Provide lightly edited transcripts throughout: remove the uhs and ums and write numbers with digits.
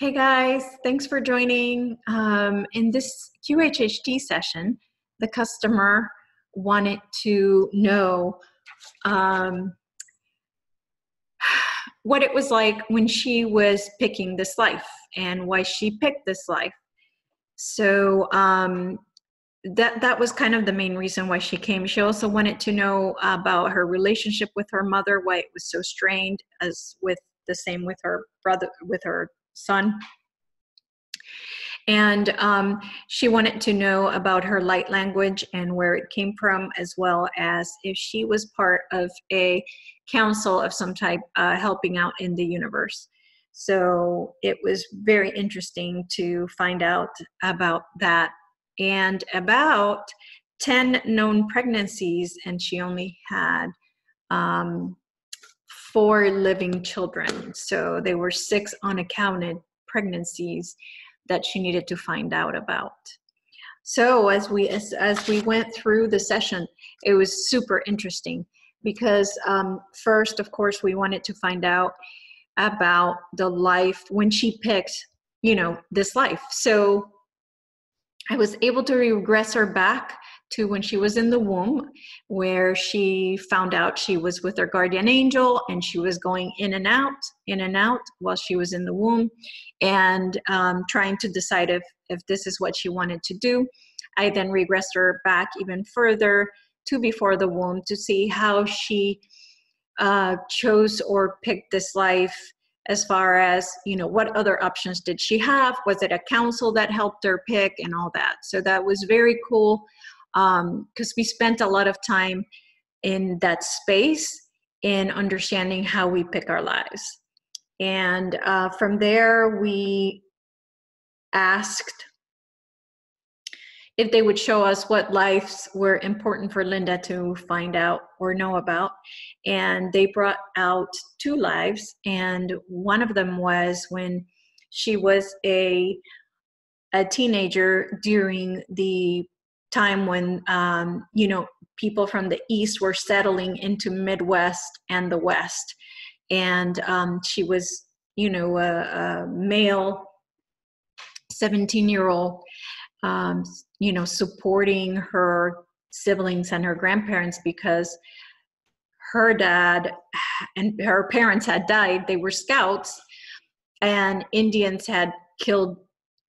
Hey guys, thanks for joining. In this QHHT session, the customer wanted to know what it was like when she was picking this life and why she picked this life. So that was kind of the main reason why she came. She also wanted to know about her relationship with her mother, why it was so strained, as with the same with her brother, with her son. And she wanted to know about her light language and where it came from, as well as if she was part of a council of some type helping out in the universe. So it was very interesting to find out about that and about 10 known pregnancies, and she only had 4 living children. So there were 6 unaccounted pregnancies that she needed to find out about. So as we went through the session, it was super interesting because first, of course, we wanted to find out about the life when she picked, this life. So I was able to regress her back to when she was in the womb, where she found out she was with her guardian angel and she was going in and out while she was in the womb, and trying to decide if this is what she wanted to do. I then regressed her back even further to before the womb to see how she chose or picked this life, as far as, what other options did she have? Was it a council that helped her pick and all that? So that was very cool because we spent a lot of time in that space in understanding how we pick our lives. And from there, we asked if they would show us what lives were important for Linda to find out or know about. And they brought out 2 lives, and one of them was when she was a teenager during the time when, people from the East were settling into Midwest and the West. And she was, a male 17-year-old, supporting her siblings and her grandparents because her dad and her parents had died. They were scouts, and Indians had killed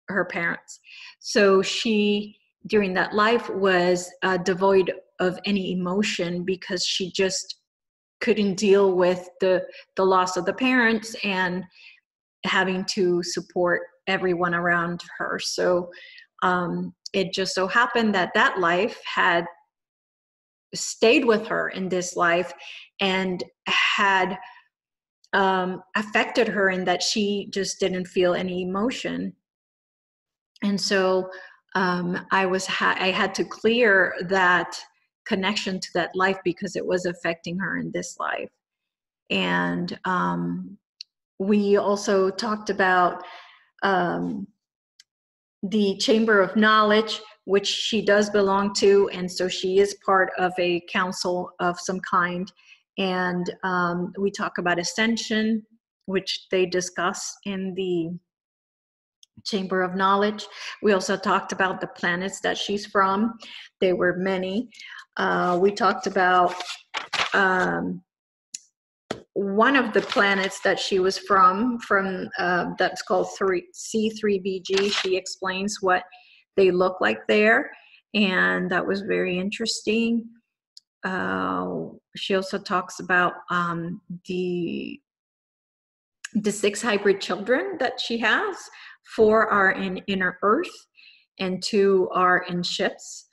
her parents. So she, during that life, was devoid of any emotion because she just couldn't deal with the loss of the parents and having to support everyone around her. So it just so happened that life had stayed with her in this life and had affected her in that she just didn't feel any emotion. And so I had to clear that connection to that life because it was affecting her in this life. And we also talked about the Chamber of Knowledge, which she does belong to, and so she is part of a council of some kind. And we talk about ascension, which they discuss in the Chamber of Knowledge. We also talked about the planets that she's from. There were many. We talked about one of the planets that she was from that's called C3BG. She explains what they look like there, and that was very interesting. She also talks about the 6 hybrid children that she has. 4 are in inner Earth and 2 are in ships,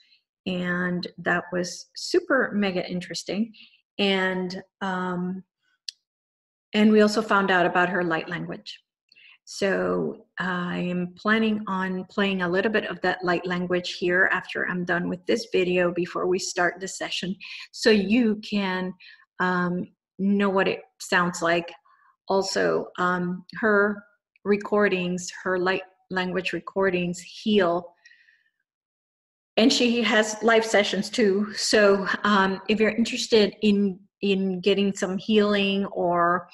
and that was super mega interesting. And we also found out about her light language. So I am planning on playing a little bit of that light language here after I'm done with this video before we start the session, so you can know what it sounds like. Also, her recordings, her light language recordings heal. And she has live sessions too. So if you're interested in getting some healing or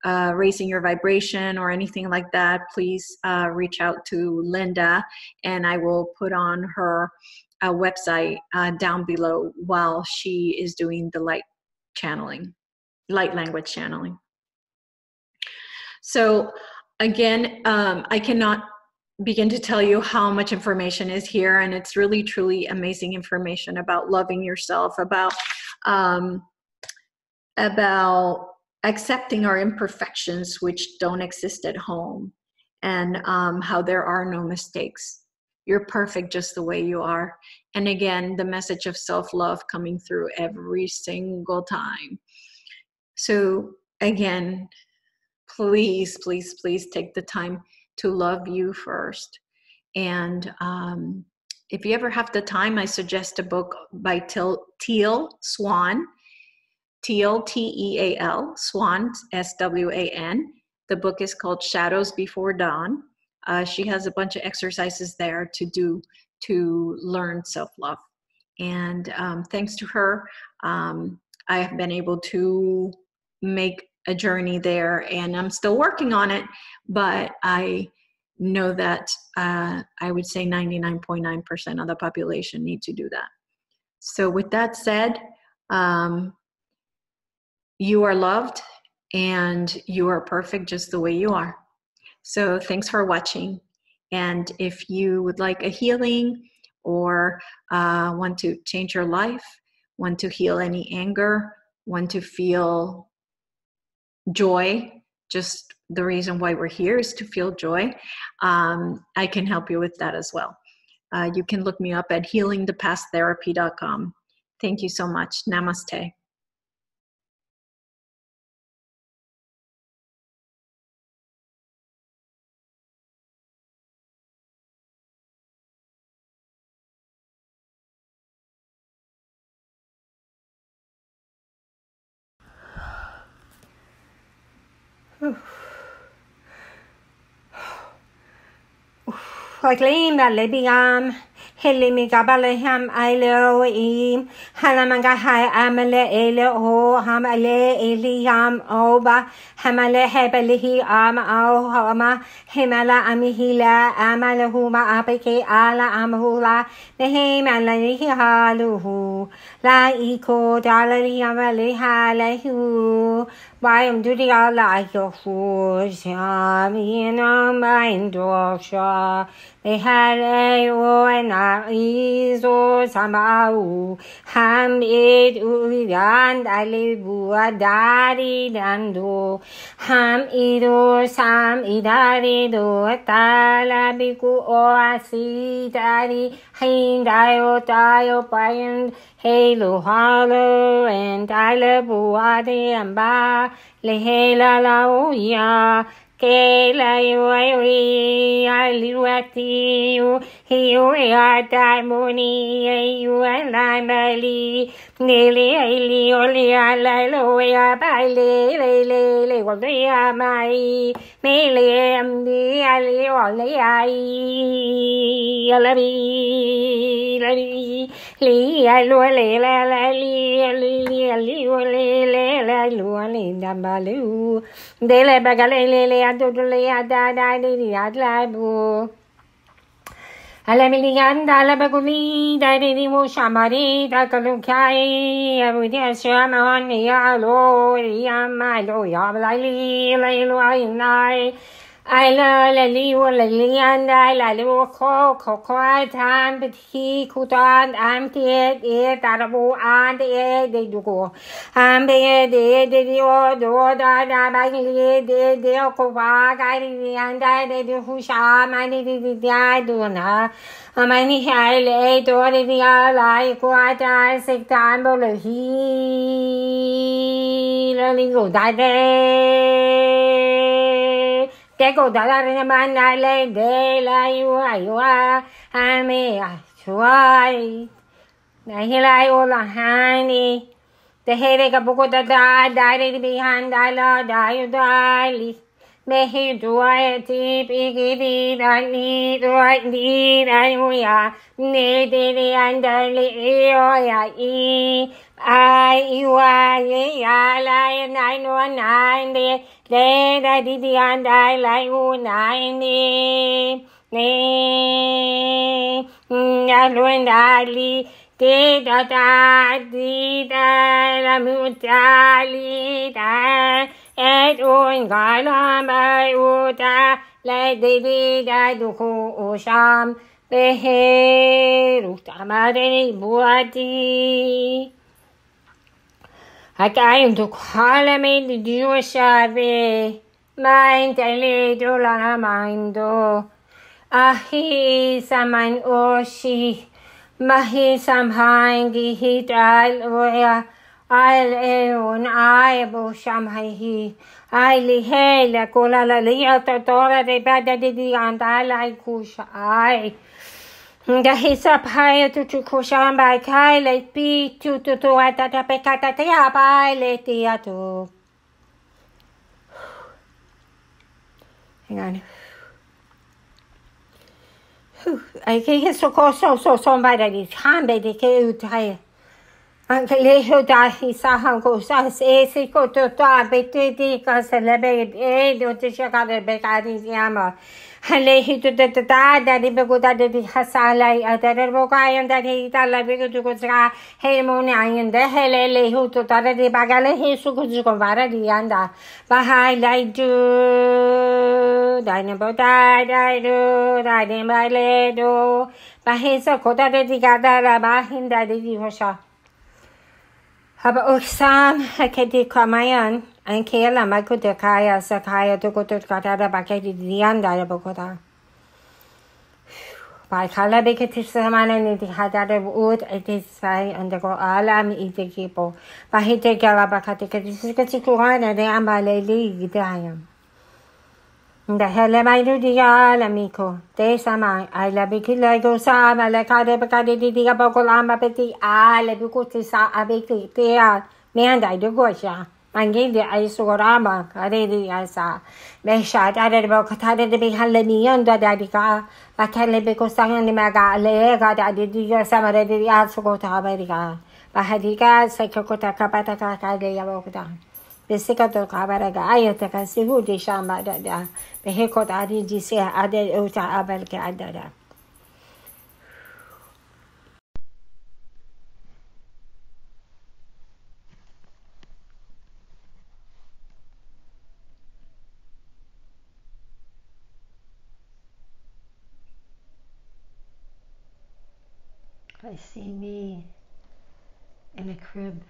raising your vibration or anything like that, please reach out to Linda, and I will put on her website down below while she is doing the light language channeling. So again, I cannot begin to tell you how much information is here, and it's really truly amazing information about loving yourself, about accepting our imperfections, which don't exist at home, and how there are no mistakes. You're perfect just the way you are. And again, the message of self-love coming through every single time. So again, please, please, please take the time to love you first. And if you ever have the time, I suggest a book by Teal Swan, Teal, T-E-A-L, Swan, S-W-A-N. The book is called Shadows Before Dawn. She has a bunch of exercises there to do to learn self-love. And thanks to her, I have been able to make a journey there, and I'm still working on it, but I know that I would say 99.9% of the population need to do that. So with that said, you are loved and you are perfect just the way you are. So thanks for watching. And if you would like a healing or want to change your life, want to heal any anger, want to feel joy, just the reason why we're here is to feel joy, I can help you with that as well. You can look me up at healingthepasttherapy.com. Thank you so much. Namaste. Like Lebiam, Helimi Gabalaham, Ilo, Halamanga Hai Amale, Ele, O, Hamale, Eliam, Oba, Hamale, Hebelihi, O, Hama, Himala, Amihila, Amalahuma, Apeke, Ala, Amhula, Nehem, Alanihi, Haluhu, La Iko, Dalari, Amale, Halahu. Why am duty all like your fools, in our mind of Shaw. They had a and eyes or somehow ham it and I live a daddy dando ham ido sam idari do talabiku or see daddy hind io dio by halo hollow and I live wadi and ba lehela la que la yo aliwati you diamoni you and I mali nearly only I loya baile what they are my million the ali only I labi li dambalu de le bagale adulea da di adlabu Alamilianda Labaguli, Daddy Mushamari, Takalukai, everything Shaman, Yalo, Yamalo, Yablali, Lailuai. I love and I love cocoa time, but he could and it Arabu and they do go. And they order the Okova, and I did who sham and it I do not. A many highlight or the like what I say time, but he really go that Tego Dallar man, I lay de la you are, I may try. I hear I all a honey. The headache of Bogota died behind I die, you die. Mehi duati pigidi dani duati danuya nediri andali oya I ya la nine one nine de da di and I like nine ne alundali de da di da la mutali da et un galama uta la de da duku usham behe rutamare buati Hakayin to kalame the Jewishabe mind do la mindo ahi saman oshi mahi samhangi hital oya al eon aibo shamhahi ai hela kola la liata tora de bada di andala kusha ai the hisa paya to kusham by Kyle P to at the pecata by Letiato. Hang on. I can't so somebody is handed the K. Uncle Leho that he saw how goes as a secret to between the celebrate aid or the Chicago Becadi Yama. Halehi to the dad that he begot at the Hasala at the Bogayan that he talabigo to go to Helmoni and the Hele who to the Bagale he so good to go the Yanda. Bahai like do Dynamo I do Dynamo Ledo. Bahisa Kota de Gada Bahin that he was. Haba uksam hakedi kamayan an kela makude kaya sakaya to go to Katara Bakati Dianda Bokota. By Kala Bikati Saman and the Hadada wood, it is say and the go alam eating people. But he take Galabakati Katikuan and the Ambale League Diam. The hell I do the alamico. They sama I la bikila go sama la cade bacadi di abacolamba peti ale bucuti sa abiki tea me I do goja. And gave the isorama caredi asa. They shot at the bocata de be halemi under Dadica, but telebico sang the maga lega that did your summer de asogota America. But had he got Sakota Capataca de Yabokota. The second Cabaraga, I take a sivu de Shamba da. The Hekot Adi Gise Ade Uta Abelke Adada. I see me in a crib.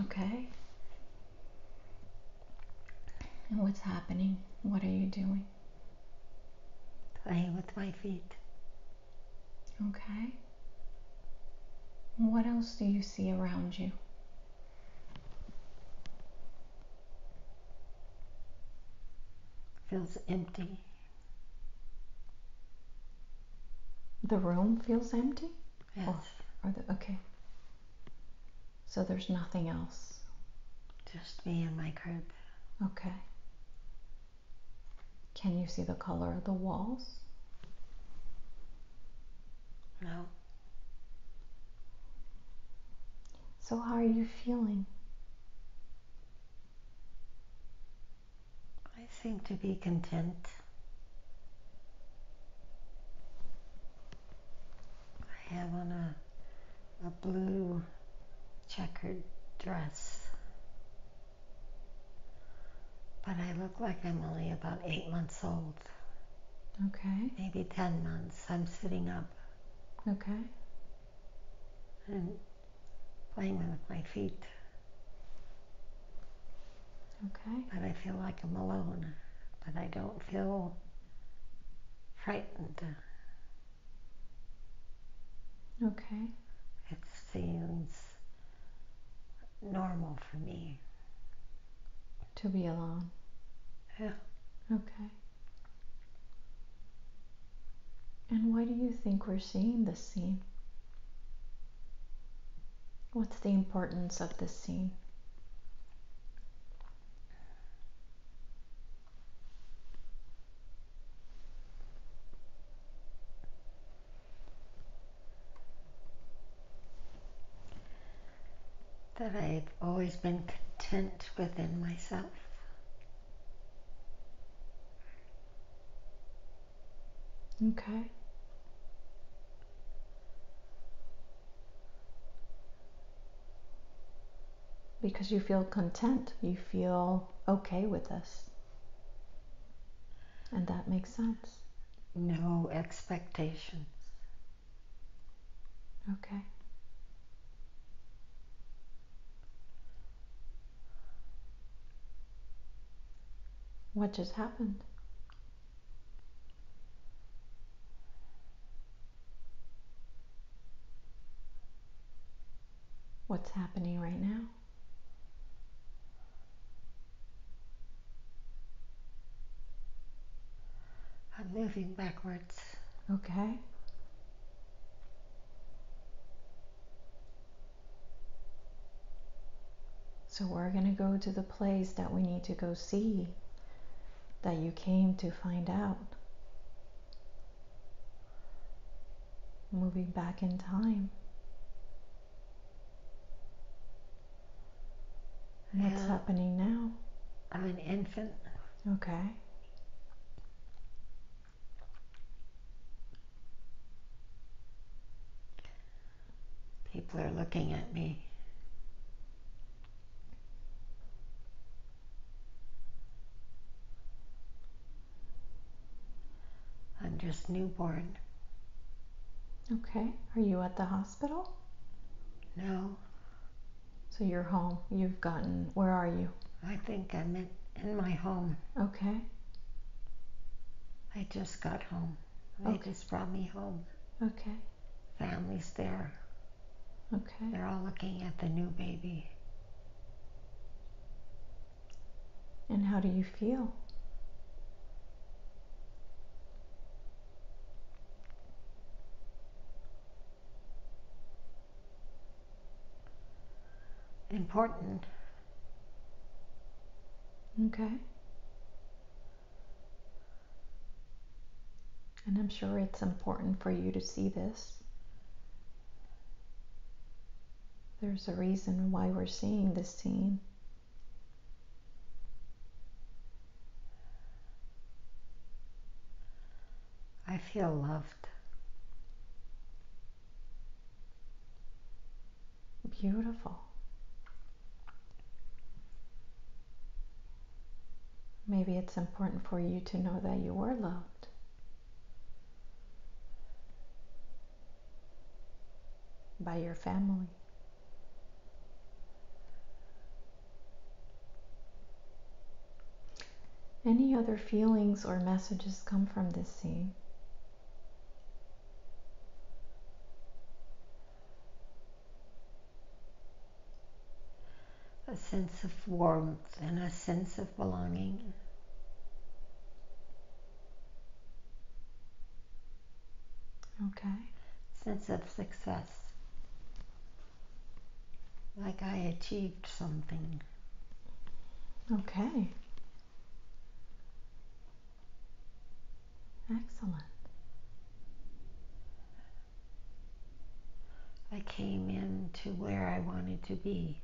Okay. And what's happening? What are you doing? Playing with my feet. Okay. What else do you see around you? Feels empty. The room feels empty? Yes. Okay. So there's nothing else? Just me and my crib. Okay. Can you see the color of the walls? No. So how are you feeling? I seem to be content. I have on a blue checkered dress. But I look like I'm only about 8 months old. Okay. Maybe 10 months. I'm sitting up. Okay. And playing with my feet. Okay. But I feel like I'm alone. But I don't feel frightened. Okay. It seems normal for me. To be alone? Yeah. Okay. And why do you think we're seeing this scene? What's the importance of this scene? that I've always been content within myself. Okay. Because you feel content, you feel okay with this. And that makes sense. No expectations. Okay. What just happened? What's happening right now? I'm moving backwards. Okay. So we're going to go to the place that we need to go see, that you came to find out. Moving back in time. What's happening now? I'm an infant. Okay. People are looking at me. I'm just newborn. Okay. Are you at the hospital? No, So you're home. Where are you? I think I'm in my home. Okay. I just got home. They just brought me home. Okay. Family's there. Okay. They're all looking at the new baby. And how do you feel? Important. Okay. And I'm sure it's important for you to see this. There's a reason why we're seeing this scene. I feel loved. Beautiful. Maybe it's important for you to know that you were loved. By your family. Any other feelings or messages come from this scene? A sense of warmth and a sense of belonging. Okay. Sense of success. Like I achieved something. Okay. Excellent. I came into where I wanted to be.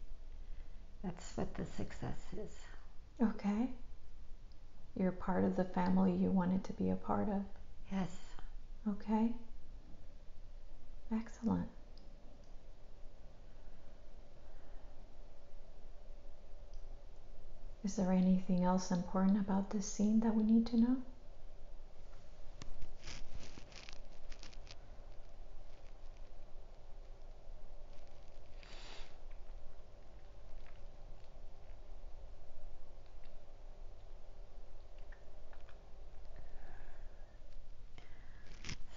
That's what the success is. Okay. You're part of the family you wanted to be a part of. Yes. Okay. Excellent. Is there anything else important about this scene that we need to know?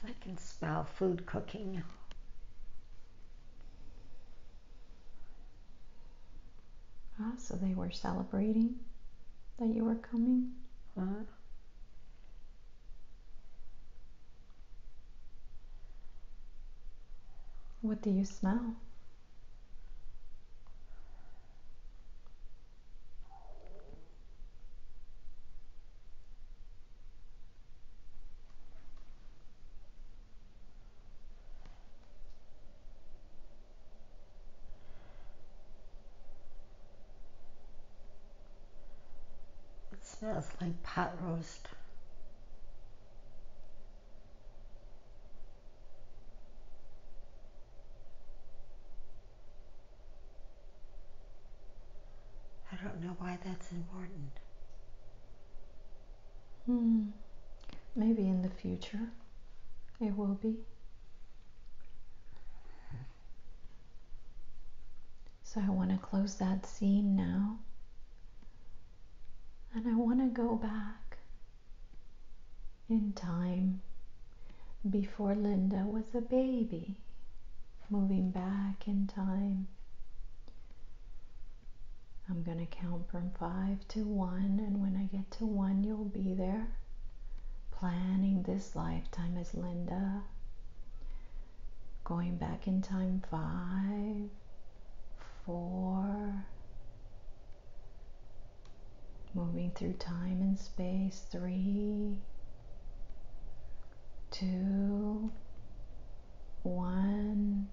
So I can smell food cooking. So they were celebrating that you were coming? Huh? What do you smell? Smells like pot roast. I don't know why that's important. Maybe in the future it will be. So I want to close that scene now. And I want to go back in time before Linda was a baby. Moving back in time. I'm going to count from 5 to 1, and when I get to 1, you'll be there. Planning this lifetime as Linda. Going back in time, 5, 4. Moving through time and space, 3, 2, 1.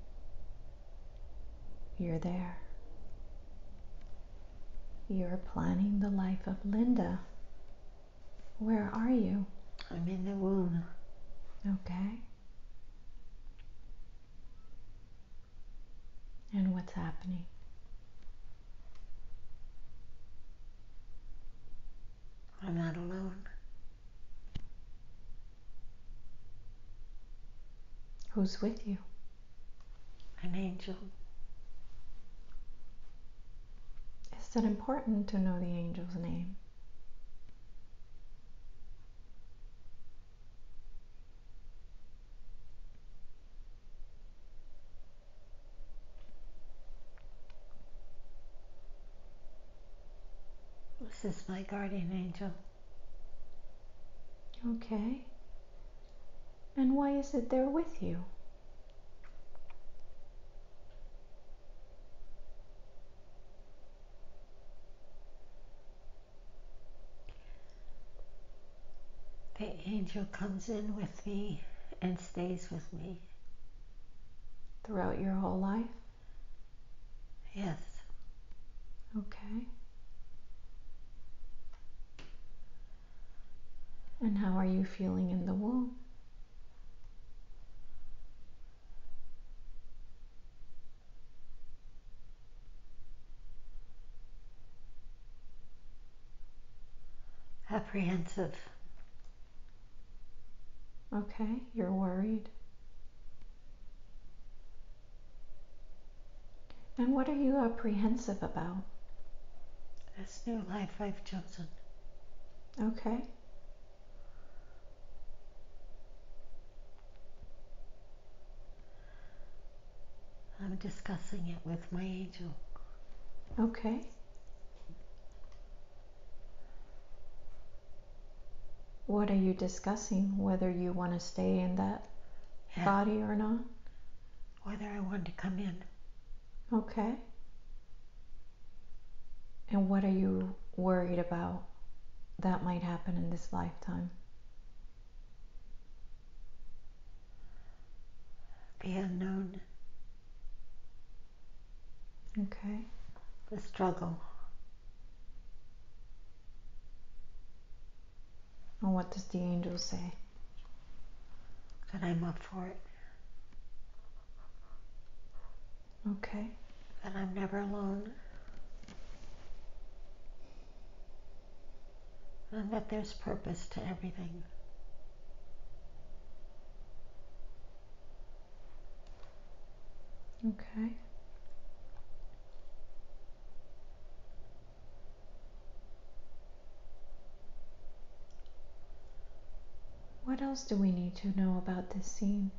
You're there. You're planning the life of Linda. Where are you? I'm in the womb. Okay. And what's happening? I'm not alone. Who's with you? An angel. Is it important to know the angel's name? This is my guardian angel. Okay. And why is it there with you? The angel comes in with me and stays with me. Throughout your whole life? Yes. Okay. And how are you feeling in the womb? Apprehensive. Okay, you're worried. And what are you apprehensive about? This new life I've chosen. Okay. I'm discussing it with my angel. Okay. What are you discussing? Whether you want to stay in that body or not? Whether I want to come in. Okay. And what are you worried about that might happen in this lifetime? The unknown. Okay. The struggle. And what does the angel say? That I'm up for it. Okay. That I'm never alone. And that there's purpose to everything. Okay. What else do we need to know about this scene?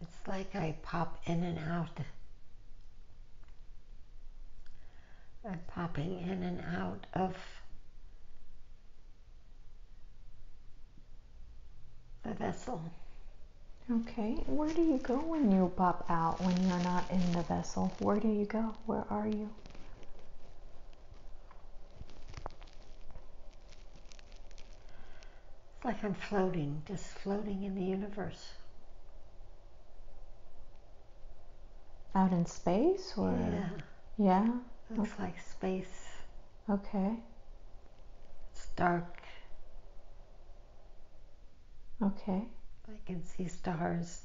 It's like I pop in and out. I'm popping in and out of the vessel. Okay. Where do you go when you pop out, when you're not in the vessel? Where do you go? Where are you? It's like I'm floating, just floating in the universe. Out in space, or? Yeah, Yeah? looks like space. Okay. It's dark. Okay. I can see stars.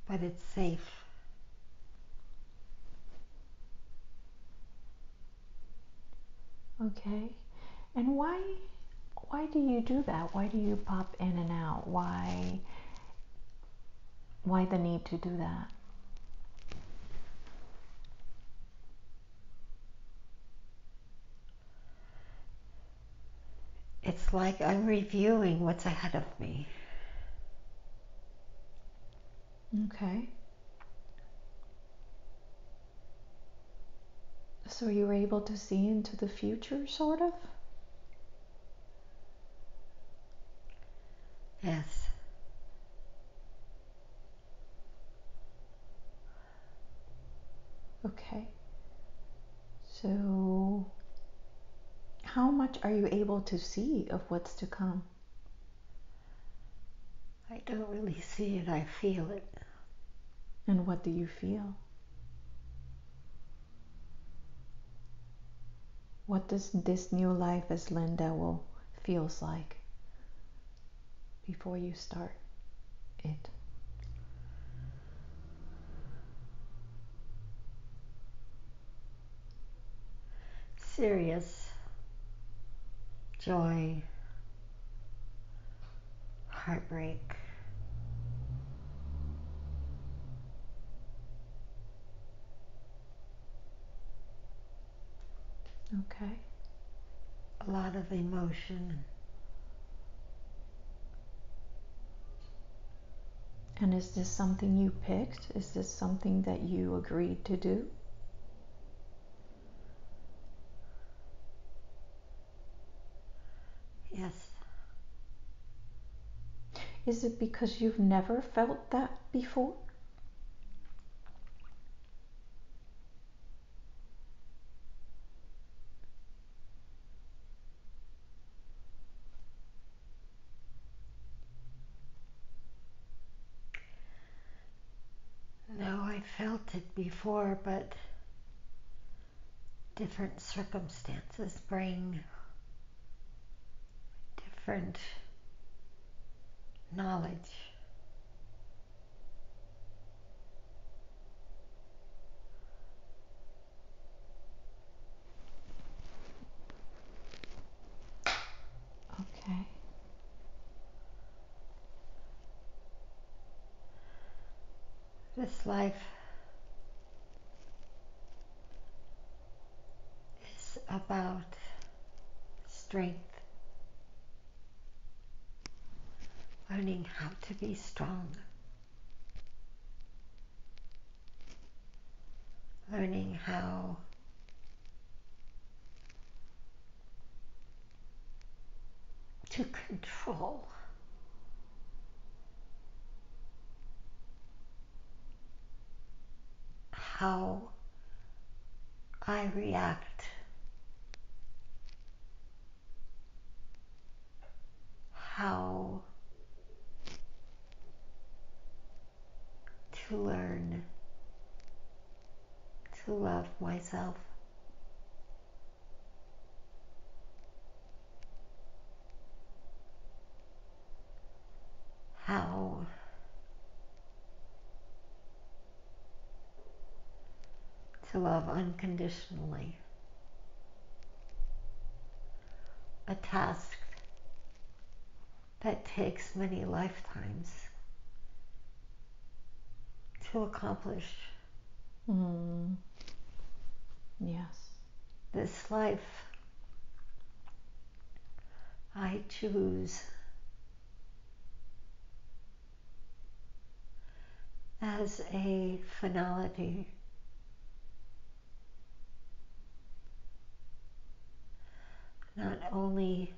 But it's safe. Okay. And why do you do that? Why do you pop in and out? Why the need to do that? It's like I'm reviewing what's ahead of me. Okay. So you're able to see into the future, sort of? Yes. Okay. So how much are you able to see of what's to come? I don't really see it, I feel it. And what do you feel? What does this new life as Linda will feels like before you start it? Serious. Joy. Heartbreak. Okay. A lot of emotion. And is this something you picked? Is this something that you agreed to do? Yes. Is it because you've never felt that before? No, I felt it before, but different circumstances bring different knowledge. Okay. This life is about strength, learning how to be strong, learning how to control how I react, how to learn to love myself, how to love unconditionally. A task that takes many lifetimes to accomplish. Yes. This life I choose as a finality, not only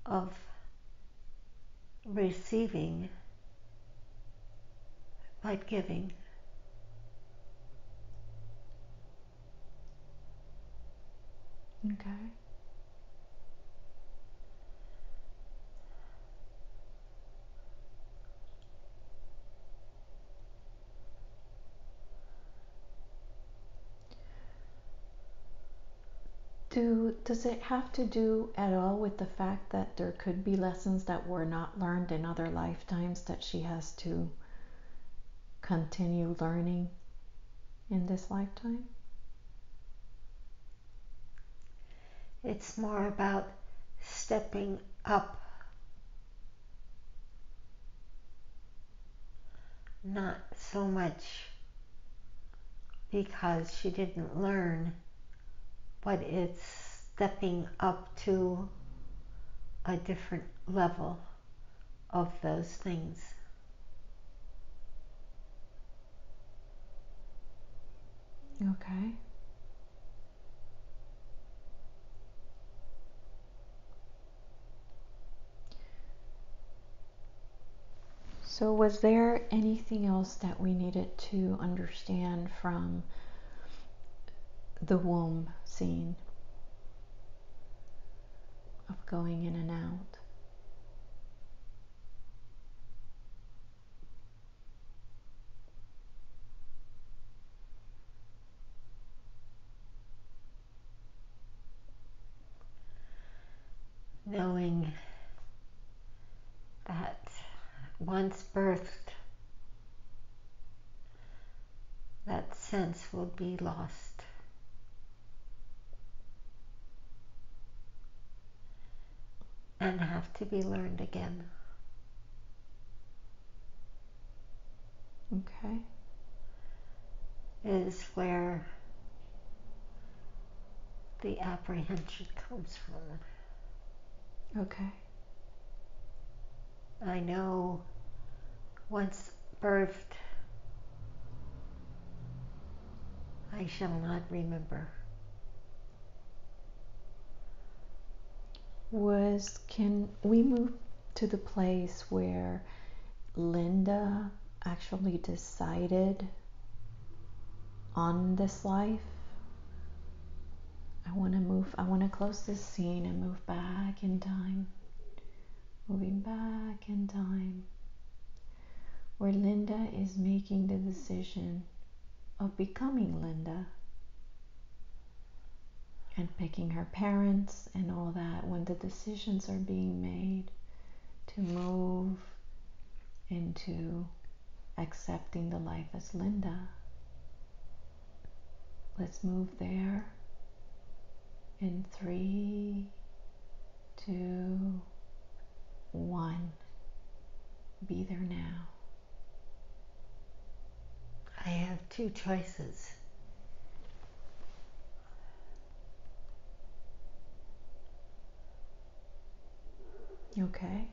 of receiving, but giving. Okay. Does it have to do at all with the fact that there could be lessons that were not learned in other lifetimes that she has to continue learning in this lifetime? It's more about stepping up, not so much because she didn't learn, but it's stepping up to a different level of those things. Okay. So was there anything else that we needed to understand from the womb scene of going in and out? Knowing that once birthed, that sense will be lost. And have to be learned again. Okay. Is where the apprehension comes from. Okay. I know once birthed, I shall not remember. Can we move to the place where Linda actually decided on this life? I want to close this scene and move back in time. Moving back in time, where Linda is making the decision of becoming Linda and picking her parents and all that, when the decisions are being made to move into accepting the life as Linda. Let's move there in 3, 2, 1. Be there now. I have two choices. Okay.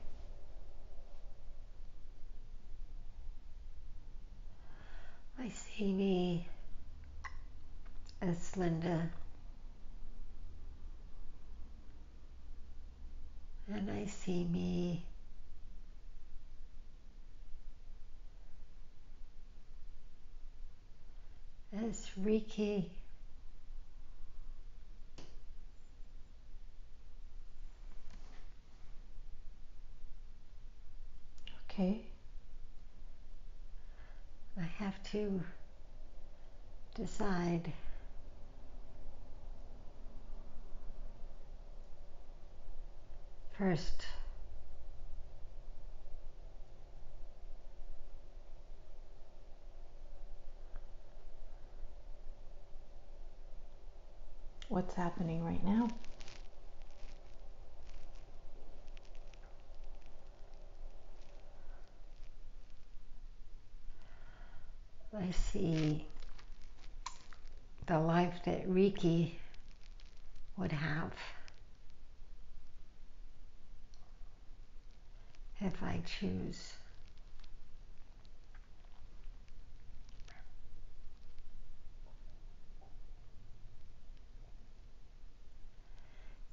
I see me as Linda, and I see me as Riki. Okay. I have to decide first. What's happening right now? I see the life that Riki would have if I choose.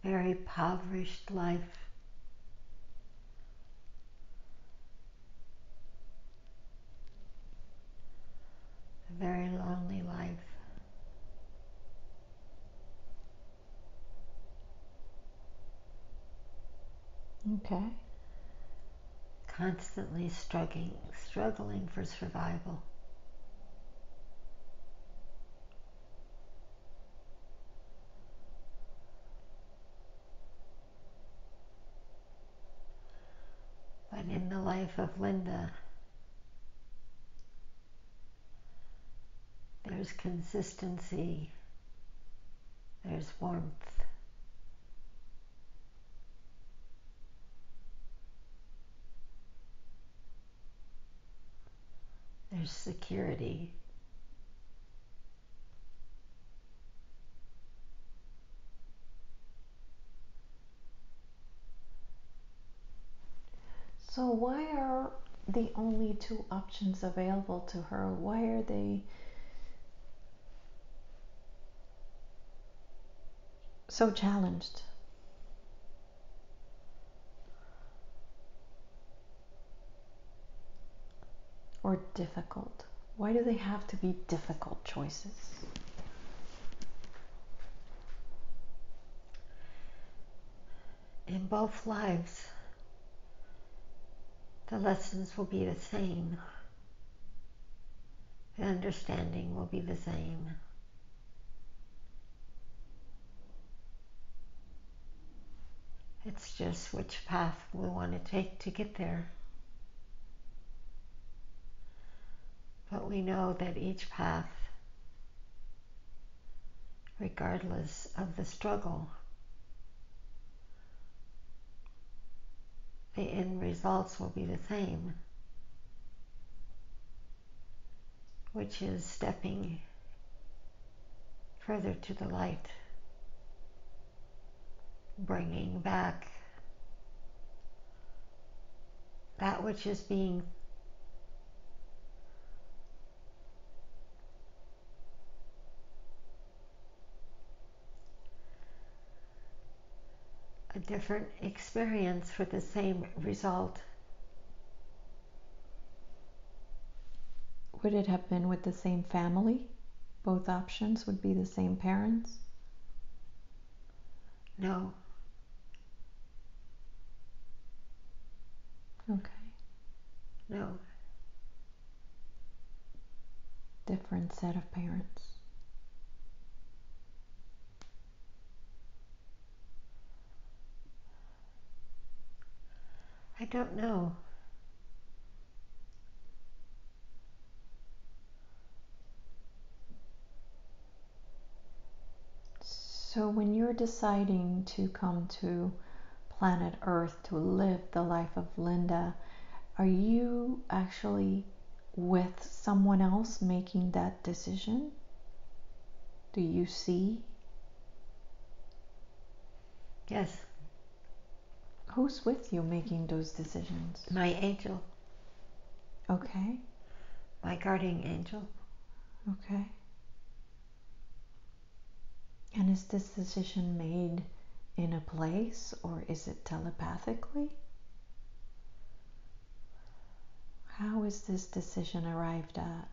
Very impoverished life. A very lonely life. Okay. Constantly struggling for survival. in the life of Linda, there's consistency, there's warmth. There's security. So why are the only two options available to her? Why are they so challenged? Or difficult? Why do they have to be difficult choices? In both lives, the lessons will be the same. The understanding will be the same. It's just which path we want to take to get there. But we know that each path, regardless of the struggle, the end results will be the same, which is stepping further to the light, bringing back that which is being a different experience for the same result. Would it have been with the same family? Both options would be the same parents? No. Okay. No. Different set of parents. I don't know. So when you're deciding to come to planet Earth to live the life of Linda, are you actually with someone else making that decision? Do you see? Yes. Who's with you making those decisions? My angel. Okay. My guardian angel. Okay. And is this decision made in a place or is it telepathically? How is this decision arrived at?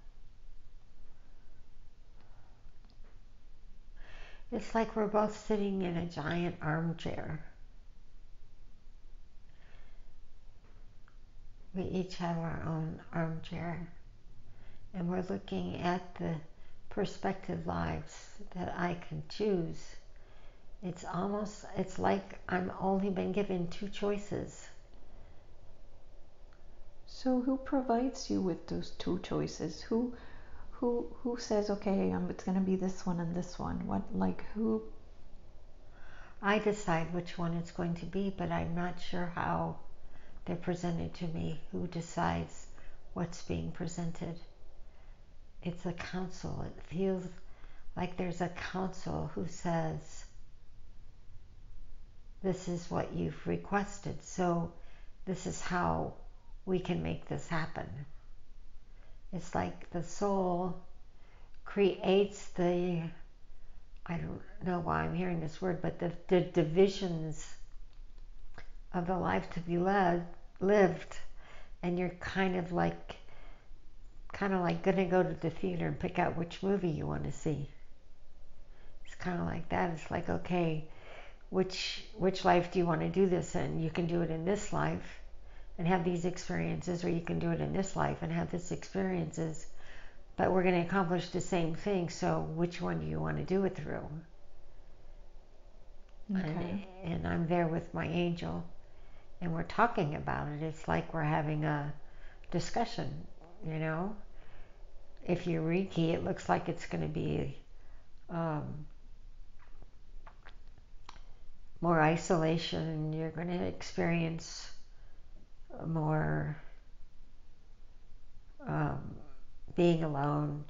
It's like we're both sitting in a giant armchair. We each have our own armchair, and we're looking at the perspective lives that I can choose. It's like I'm only been given two choices. So who provides you with those two choices? Who says, okay, it's going to be this one and this one? Who? I decide which one it's going to be, but I'm not sure how they're presented to me. Who decides what's being presented? It's a council. It feels like there's a council who says, this is what you've requested, so this is how we can make this happen. It's like the soul creates I don't know why I'm hearing this word, but the divisions of the life to be lived, and you're kind of like gonna go to the theater and pick out which movie you want to see. It's kind of like that. It's like, okay, which life do you want to do this in? You can do it in this life and have these experiences, or you can do it in this life and have these experiences, but we're going to accomplish the same thing, so which one do you want to do it through? Okay. And I'm there with my angel, and we're talking about it. It's like we're having a discussion, you know. If you're Reiki, it looks like it's going to be more isolation. You're going to experience more being alone,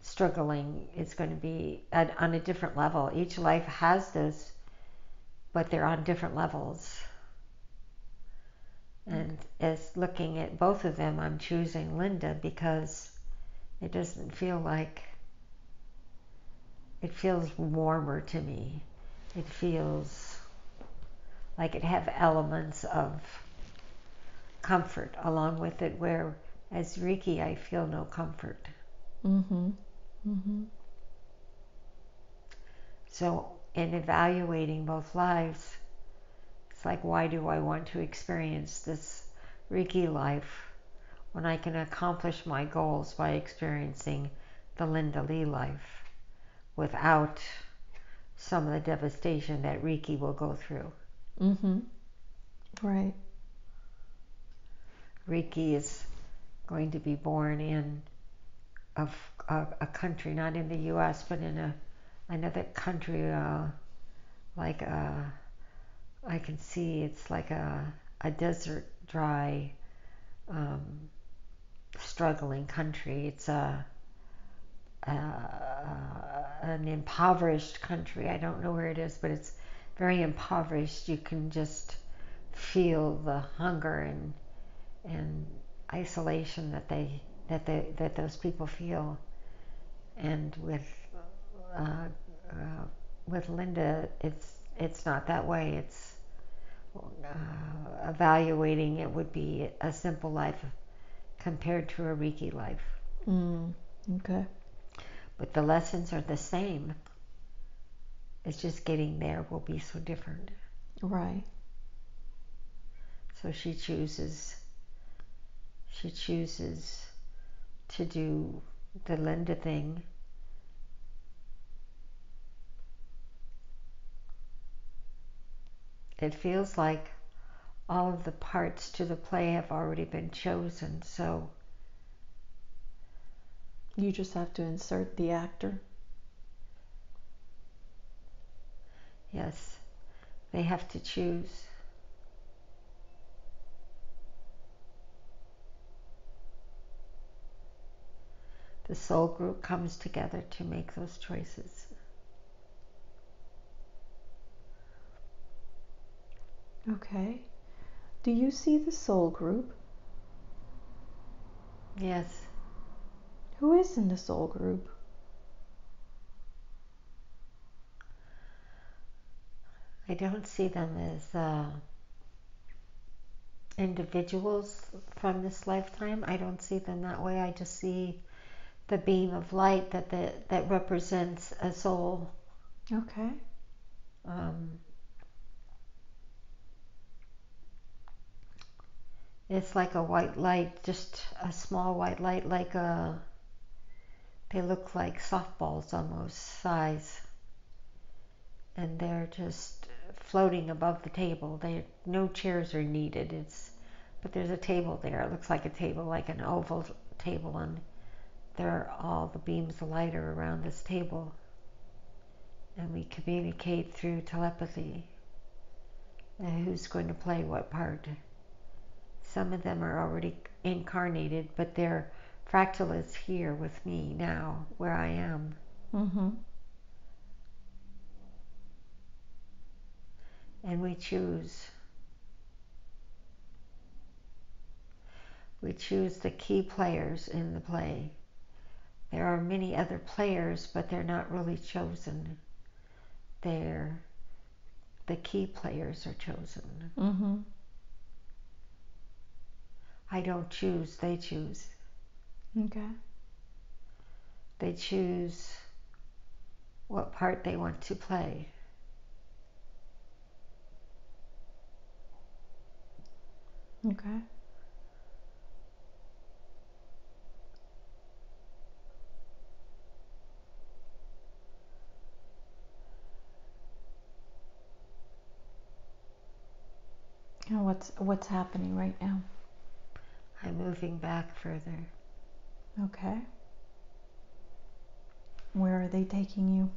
struggling. It's going to be on a different level. Each life has this, but they're on different levels. And as looking at both of them, I'm choosing Linda because it doesn't feel like, it feels warmer to me. It feels like it have elements of comfort along with it, where as Reiki I feel no comfort. So in evaluating both lives, it's like, why do I want to experience this Reiki life when I can accomplish my goals by experiencing the Linda Lee life without some of the devastation that Reiki will go through? Right. Reiki is going to be born in a country, not in the U.S., but in another country, like I can see it's like a desert, dry, struggling country. It's an impoverished country. I don't know where it is, but it's very impoverished. You can just feel the hunger and isolation that those people feel. And with Linda, it's not that way. It's evaluating it would be a simple life compared to a Reiki life. Okay. But the lessons are the same. It's just getting there will be so different. Right. So she chooses to do the Linda thing. It feels like all of the parts to the play have already been chosen, so You just have to insert the actor. yes, they have to choose. The soul group comes together to make those choices. Okay. Do you see the soul group? Yes. Who is in the soul group? I don't see them as individuals from this lifetime. I don't see them that way. I just see the beam of light that represents a soul. Okay. It's like a white light, just a small white light, like they look like softballs almost size, and they're just floating above the table. No chairs are needed. But there's a table there. It looks like a table, like an oval table, and all the beams of light are around this table, and we communicate through telepathy. And who's going to play what part? Some of them are already incarnated, but their fractal is here with me now, where I am. And we choose the key players in the play. There are many other players, but they're not really chosen. The key players are chosen. I don't choose, they choose. Okay. They choose what part they want to play. Okay. What's happening right now? I'm moving back further. Okay. Where are they taking you?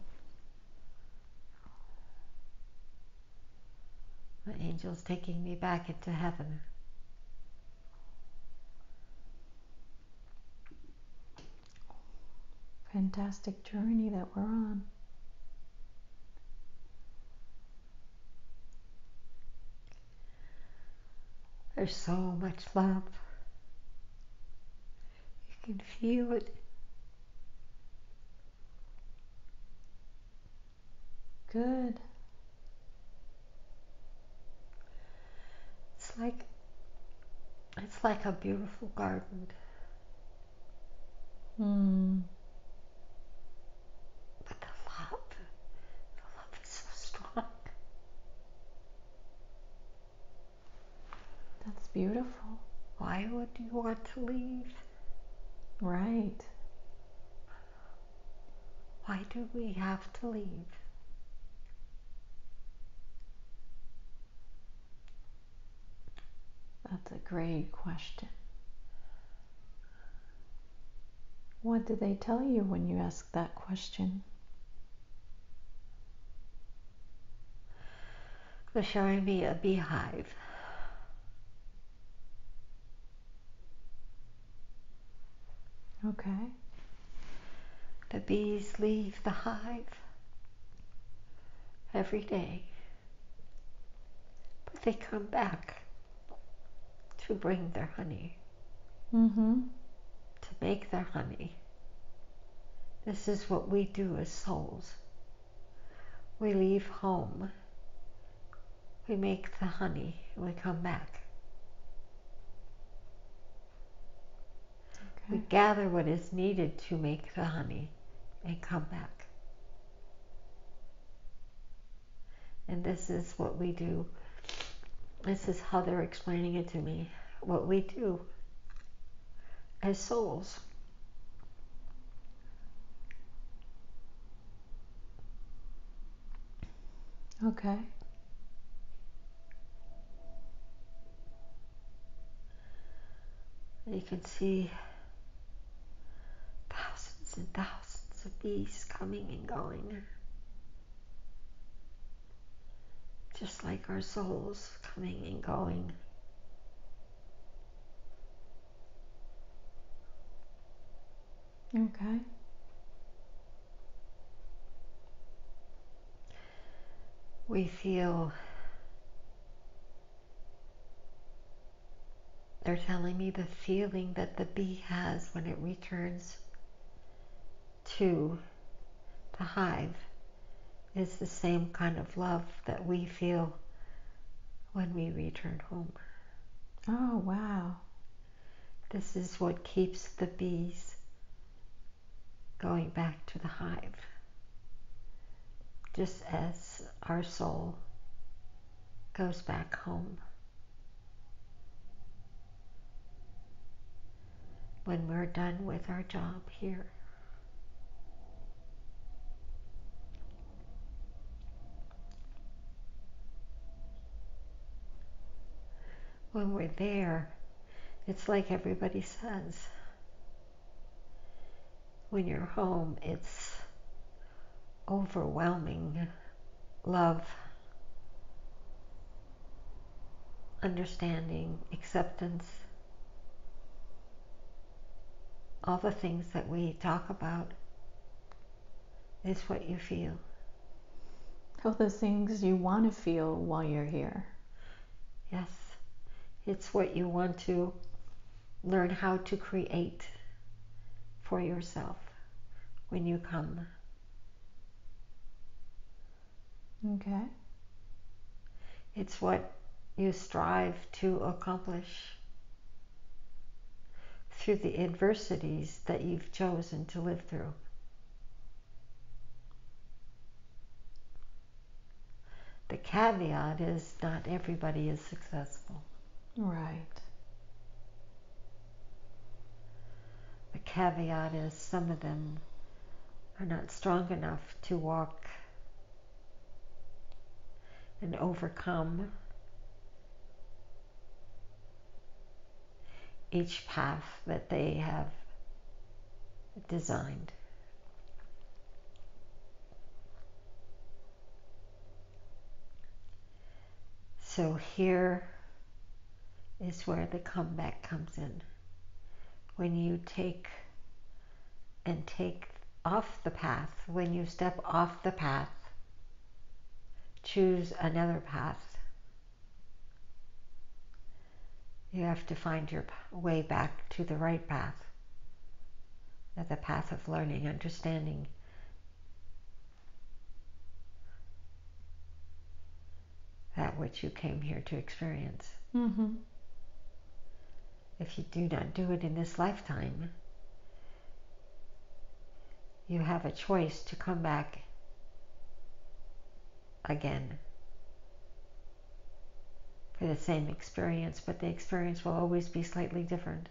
The angel's taking me back into heaven. Fantastic journey that we're on. There's so much love. You can feel it. Good. It's like a beautiful garden. But the love is so strong. That's beautiful. Why would you want to leave? Right. Why do we have to leave? That's a great question. What do they tell you when you ask that question? They're showing me a beehive. Okay. The bees leave the hive every day, but they come back to bring their honey, to make their honey. This is what we do as souls. We leave home, we make the honey, and we come back. Okay. We gather what is needed to make the honey and come back. And this is what we do. This is how they're explaining it to me. What we do as souls. Okay. You can see thousands and thousands of bees coming and going. Just like our souls coming and going. Okay. We feel, they're telling me the feeling that the bee has when it returns to the hive is the same kind of love that we feel when we return home. Oh, wow. This is what keeps the bees going back to the hive. Just as our soul goes back home when we're done with our job here. When we're there, it's like everybody says, when you're home, it's overwhelming love, understanding, acceptance, all the things that we talk about is what you feel. All the things you want to feel while you're here. Yes, it's what you want to learn how to create for yourself when you come. Okay. It's what you strive to accomplish through the adversities that you've chosen to live through. The caveat is not everybody is successful. Right. The caveat is some of them are not strong enough to walk and overcome each path that they have designed. So here is where the comeback comes in. When you take off the path, when you step off the path, choose another path. You have to find your way back to the right path, the path of learning, understanding. That which you came here to experience. Mm-hmm. If you do not do it in this lifetime, you have a choice to come back again for the same experience, but the experience will always be slightly different.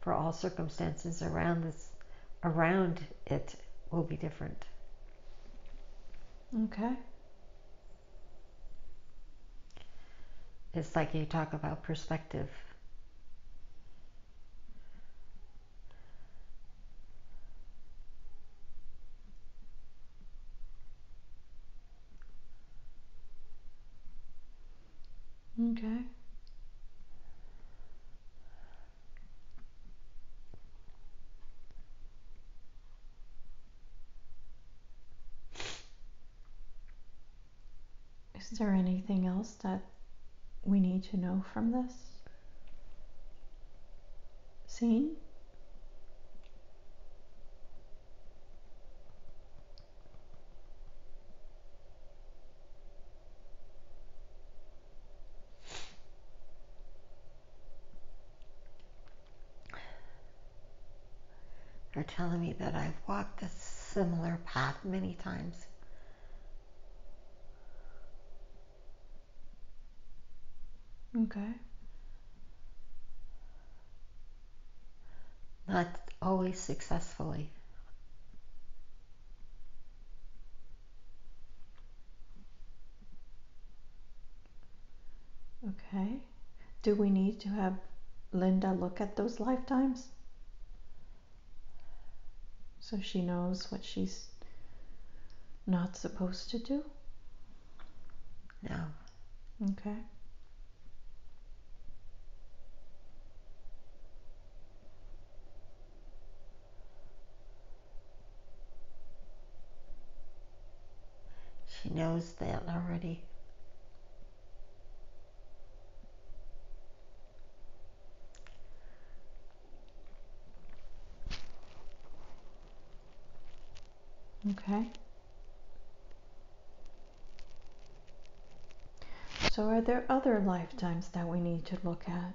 For all circumstances around it will be different. Okay. It's like you talk about perspective. Okay. Is there anything else that we need to know from this scene? They're telling me that I've walked a similar path many times. Okay. Not always successfully. Okay. Do we need to have Linda look at those lifetimes so she knows what she's not supposed to do? No. Okay. She knows that already. Okay. So are there other lifetimes that we need to look at?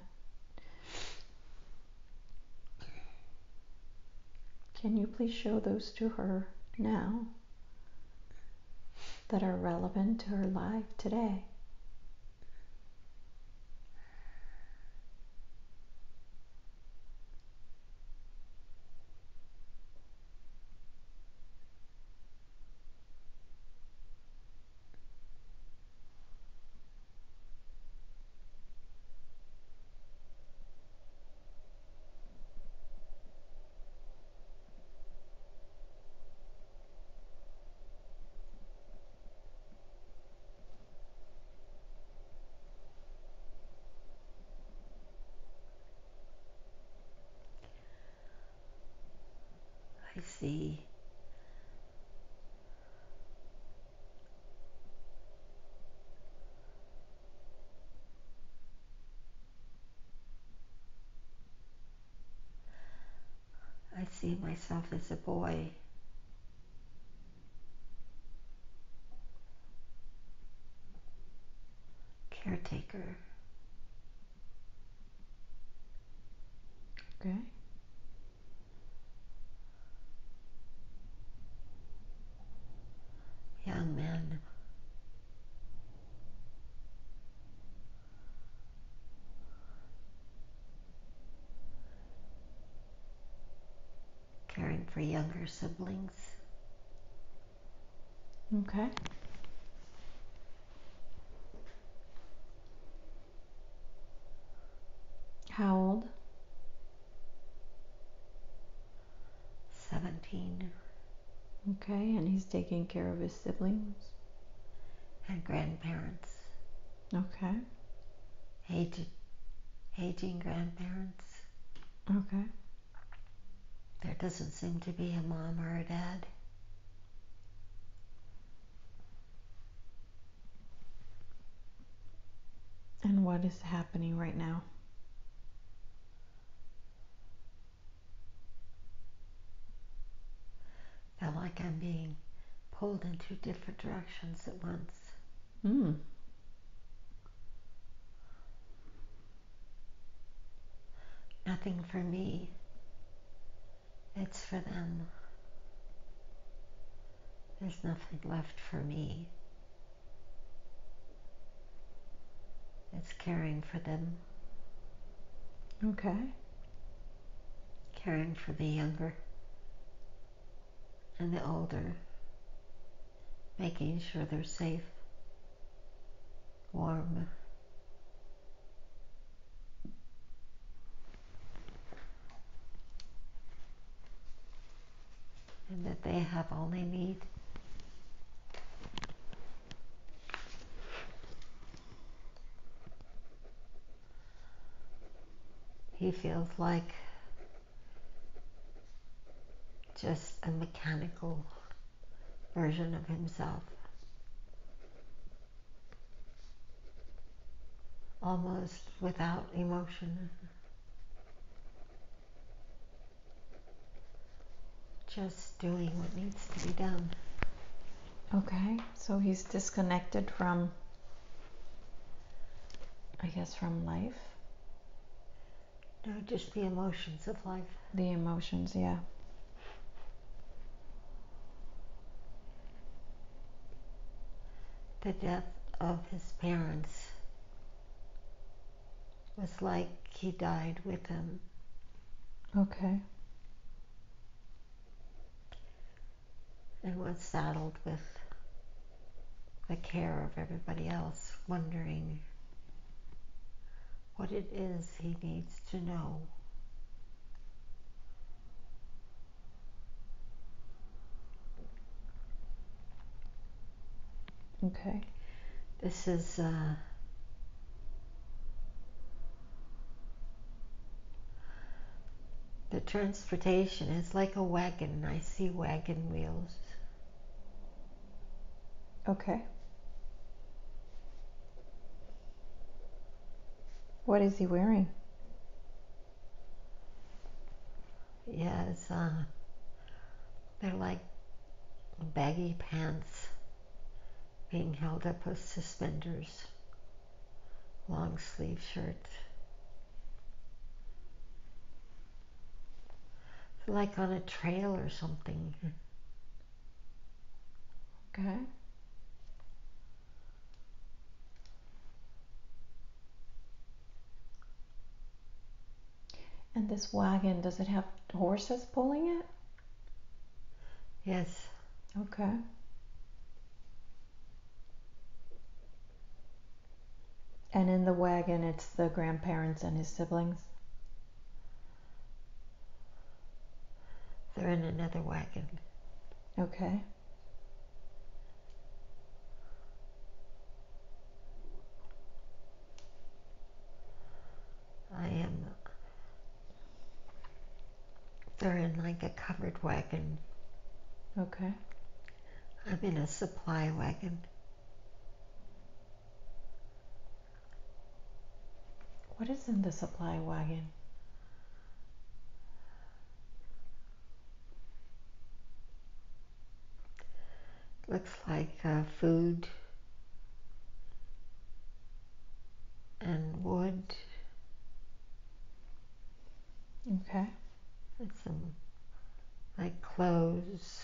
Can you please show those to her now that are relevant to her life today? I see. I see myself as a boy. Caretaker. Okay. Young man. Caring for younger siblings. Okay. How old? Okay, and he's taking care of his siblings. And grandparents. Okay. Aging grandparents. Okay. There doesn't seem to be a mom or a dad. And what is happening right now? Feel like I'm being pulled in two different directions at once. Nothing for me. It's for them. There's nothing left for me. It's caring for them. Okay. Caring for the younger and the older. Making sure they're safe, warm. And that they have all they need. He feels like just a mechanical version of himself. Almost without emotion. Just doing what needs to be done. Okay, so he's disconnected from, I guess, from life? No, just the emotions of life. The emotions, yeah. The death of his parents was like he died with them. Okay. And was saddled with the care of everybody else, wondering what it is he needs to know. Okay. This is the transportation is like a wagon. I see wagon wheels. Okay. What is he wearing? Yes, they're like baggy pants being held up with suspenders, long sleeve shirt. Like on a trail or something. Okay. And this wagon, does it have horses pulling it? Yes. Okay. And in the wagon, it's the grandparents and his siblings? They're in another wagon. Okay. They're in like a covered wagon. Okay. I'm in a supply wagon. What is in the supply wagon? Looks like food and wood. Okay. And some like clothes.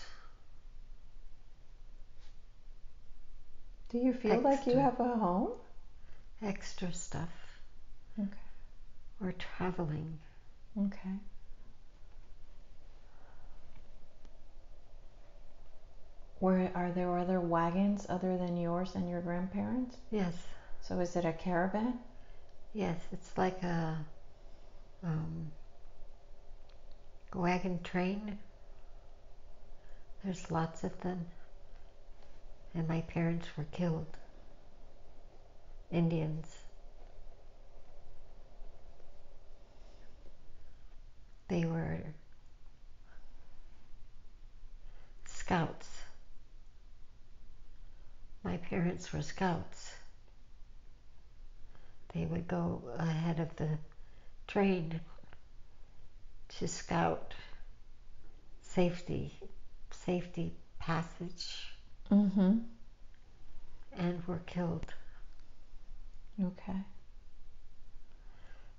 Do you feel like you have a home? Extra stuff. Okay. We're traveling. Okay. Are there other wagons other than yours and your grandparents? Yes. So is it a caravan? Yes, it's like a wagon train There's lots of them. And my parents were killed. Indians. They were scouts. My parents were scouts. They would go ahead of the train to scout safety passage, Mm-hmm. and were killed. Okay.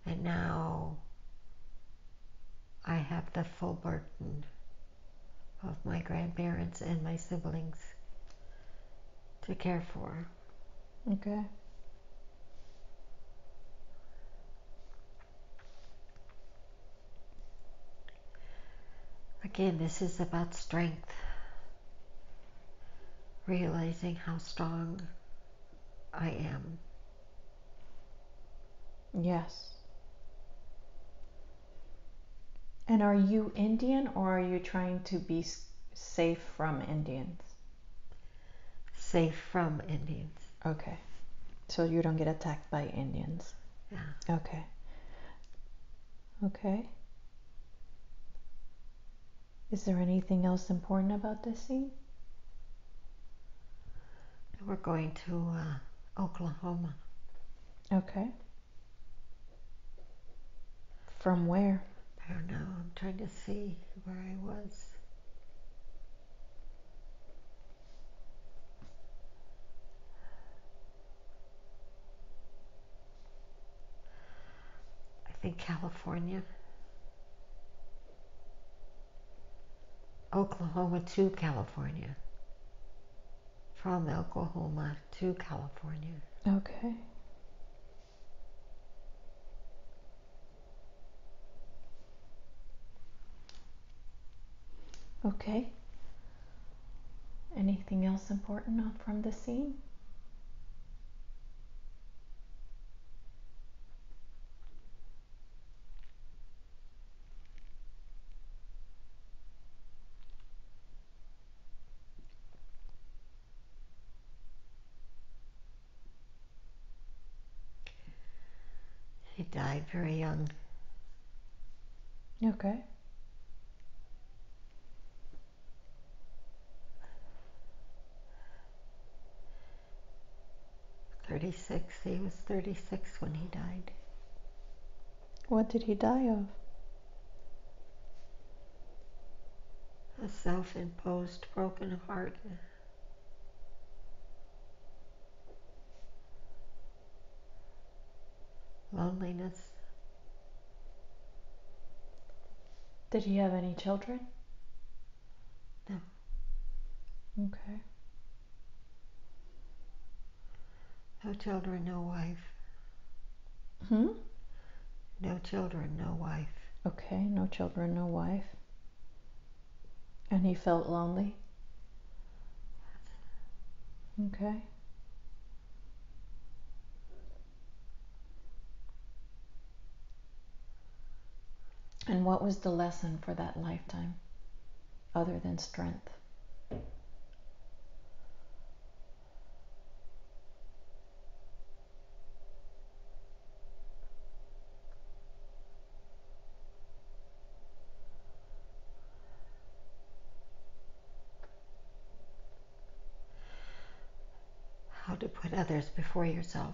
And now I have the full burden of my grandparents and my siblings to care for. Okay. Again, this is about strength. Realizing how strong I am. Yes. And are you Indian, or are you trying to be safe from Indians? Safe from Indians. Okay. So you don't get attacked by Indians. Yeah. Okay. Okay. Is there anything else important about this scene? We're going to Oklahoma. Okay. From where? I don't know. I'm trying to see where I was. I think California. Oklahoma to California. From Oklahoma to California. Okay. Okay. Anything else important from the scene? He died very young. Okay. He was 36 when he died. What did he die of? A self-imposed broken heart. Loneliness. Did he have any children? No. Okay. No children, no wife. Hmm? No children, no wife. Okay, no children, no wife. And he felt lonely? Okay. And what was the lesson for that lifetime, other than strength? How to put others before yourself.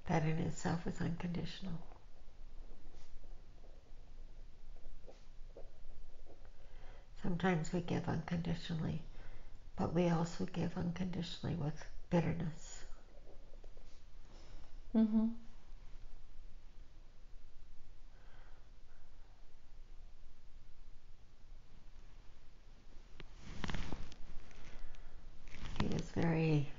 That in itself is unconditional. Sometimes we give unconditionally, but we also give unconditionally with bitterness. Mm-hmm. He was very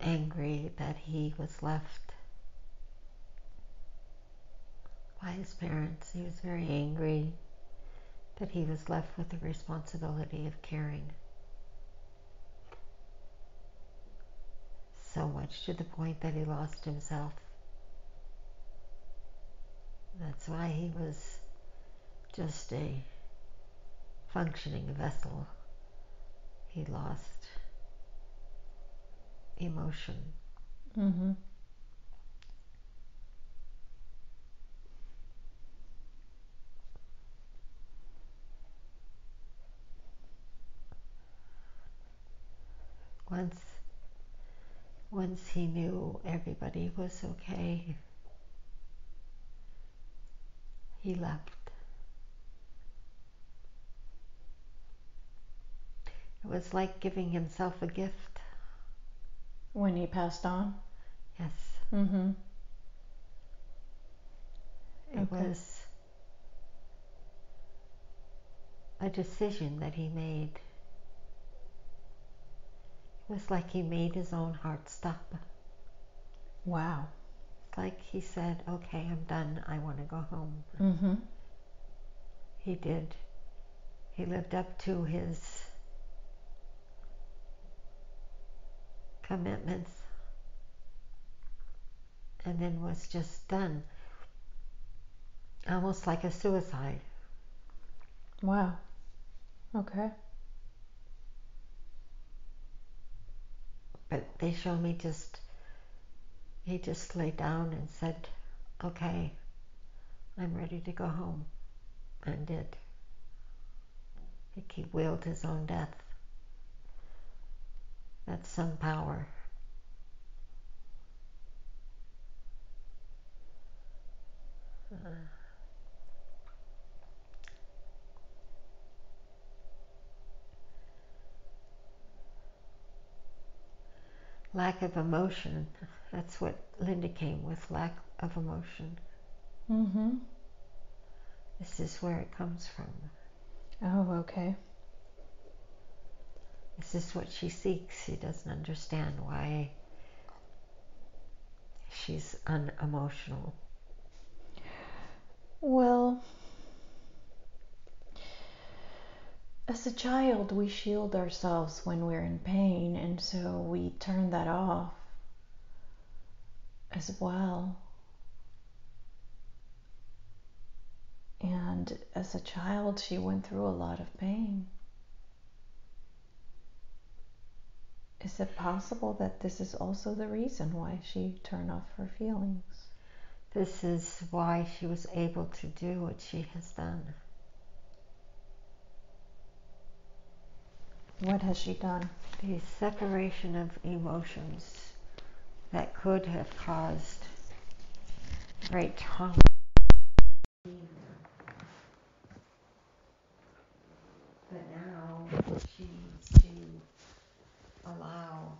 angry that he was left by his parents. He was very angry that he was left with the responsibility of caring. so much to the point that he lost himself. That's why he was just a functioning vessel. He lost emotion. Mm-hmm. Once he knew everybody was okay, he left. It was like giving himself a gift. When he passed on? Yes. Mm-hmm. It was a decision that he made. It was like he made his own heart stop. Wow. It's like he said, okay, I'm done. I want to go home. Mm-hmm. He did. He lived up to his commitments and then was just done. Almost like a suicide. Wow. Okay. But they show me he just laid down and said, okay, I'm ready to go home. And did. He willed his own death. That's some power. Lack of emotion. That's what Linda came with, lack of emotion. Mm-hmm. This is where it comes from. Oh, okay. This is what she seeks. She doesn't understand why she's unemotional. Well, as a child, we shield ourselves when we're in pain, and so we turn that off as well. And as a child, she went through a lot of pain. Is it possible that this is also the reason why she turned off her feelings? This is why she was able to do what she has done. What has she done? The separation of emotions that could have caused great trauma. But now she needs to allow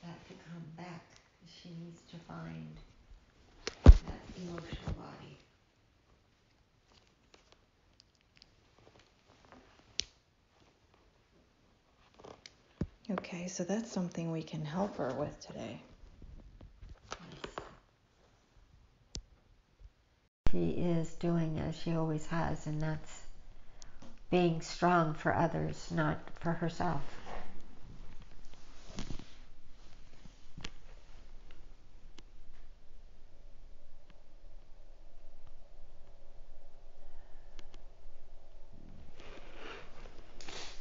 that to come back. She needs to find that emotional body. Okay, so that's something we can help her with today. She is doing as she always has, and that's being strong for others, not for herself.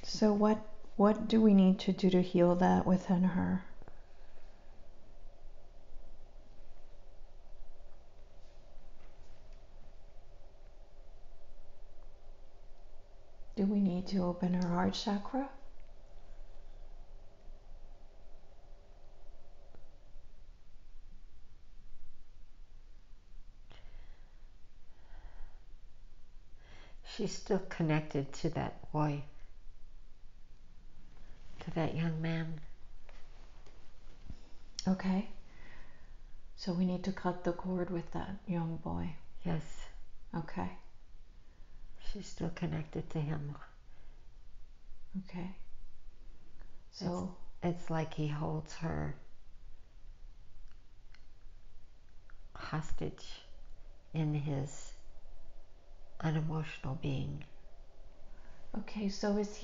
So what do we need to do to heal that within her? Do we need to open her heart chakra? She's still connected to that boy, to that young man. Okay. So we need to cut the cord with that young boy. Yes. Okay. She's still connected to him. Okay. So it's like he holds her hostage in his unemotional being. Okay, so is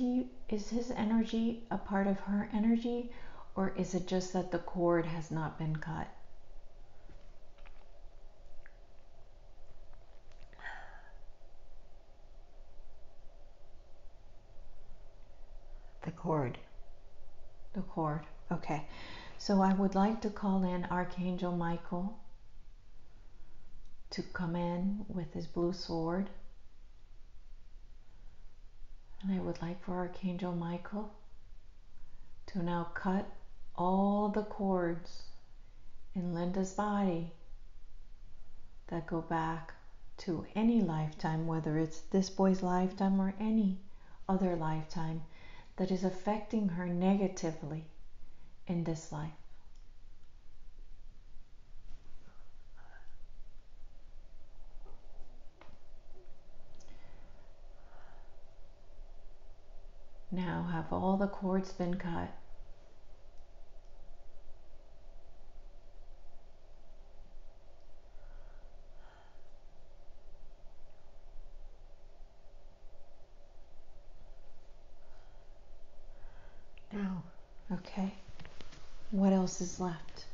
his energy a part of her energy, or is it just that the cord has not been cut? The cord. The cord. Okay. So I would like to call in Archangel Michael to come in with his blue sword. And I would like for Archangel Michael to now cut all the cords in Linda's body that go back to any lifetime, whether it's this boy's lifetime or any other lifetime, that is affecting her negatively in this life. Now have all the cords been cut? No. Okay. What else is left?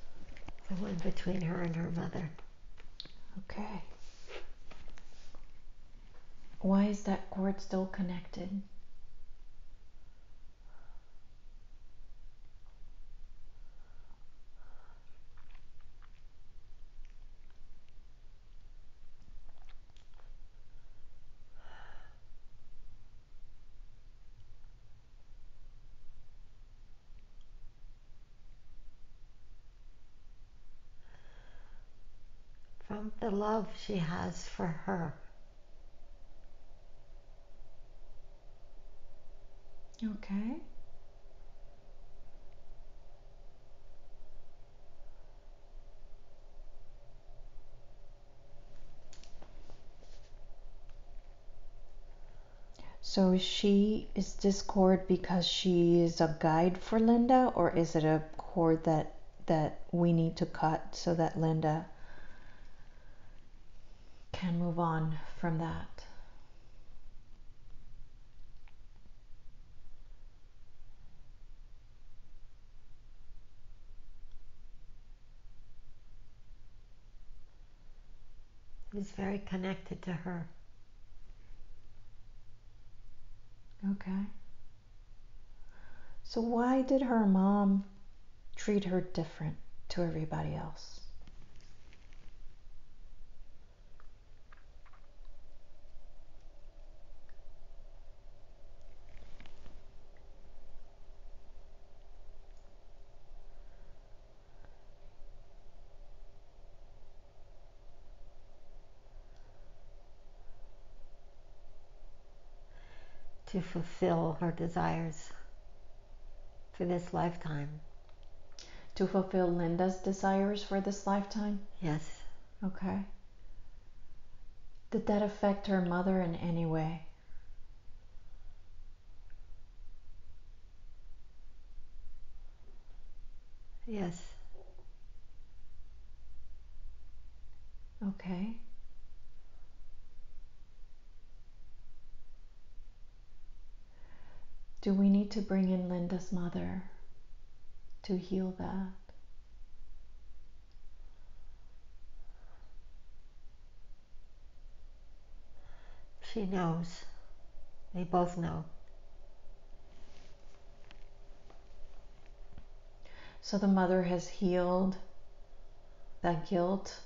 The one between her and her mother. Okay. Why is that cord still connected? From the love she has for her. Okay. So is this cord because she is a guide for Linda, or is it a cord that we need to cut so that Linda can move on from that? He's very connected to her. Okay. So why did her mom treat her different to everybody else? To fulfill her desires for this lifetime. To fulfill Linda's desires for this lifetime? Yes. Okay. Did that affect her mother in any way? Yes. Okay. Do we need to bring in Linda's mother to heal that? She knows. They both know. So the mother has healed that guilt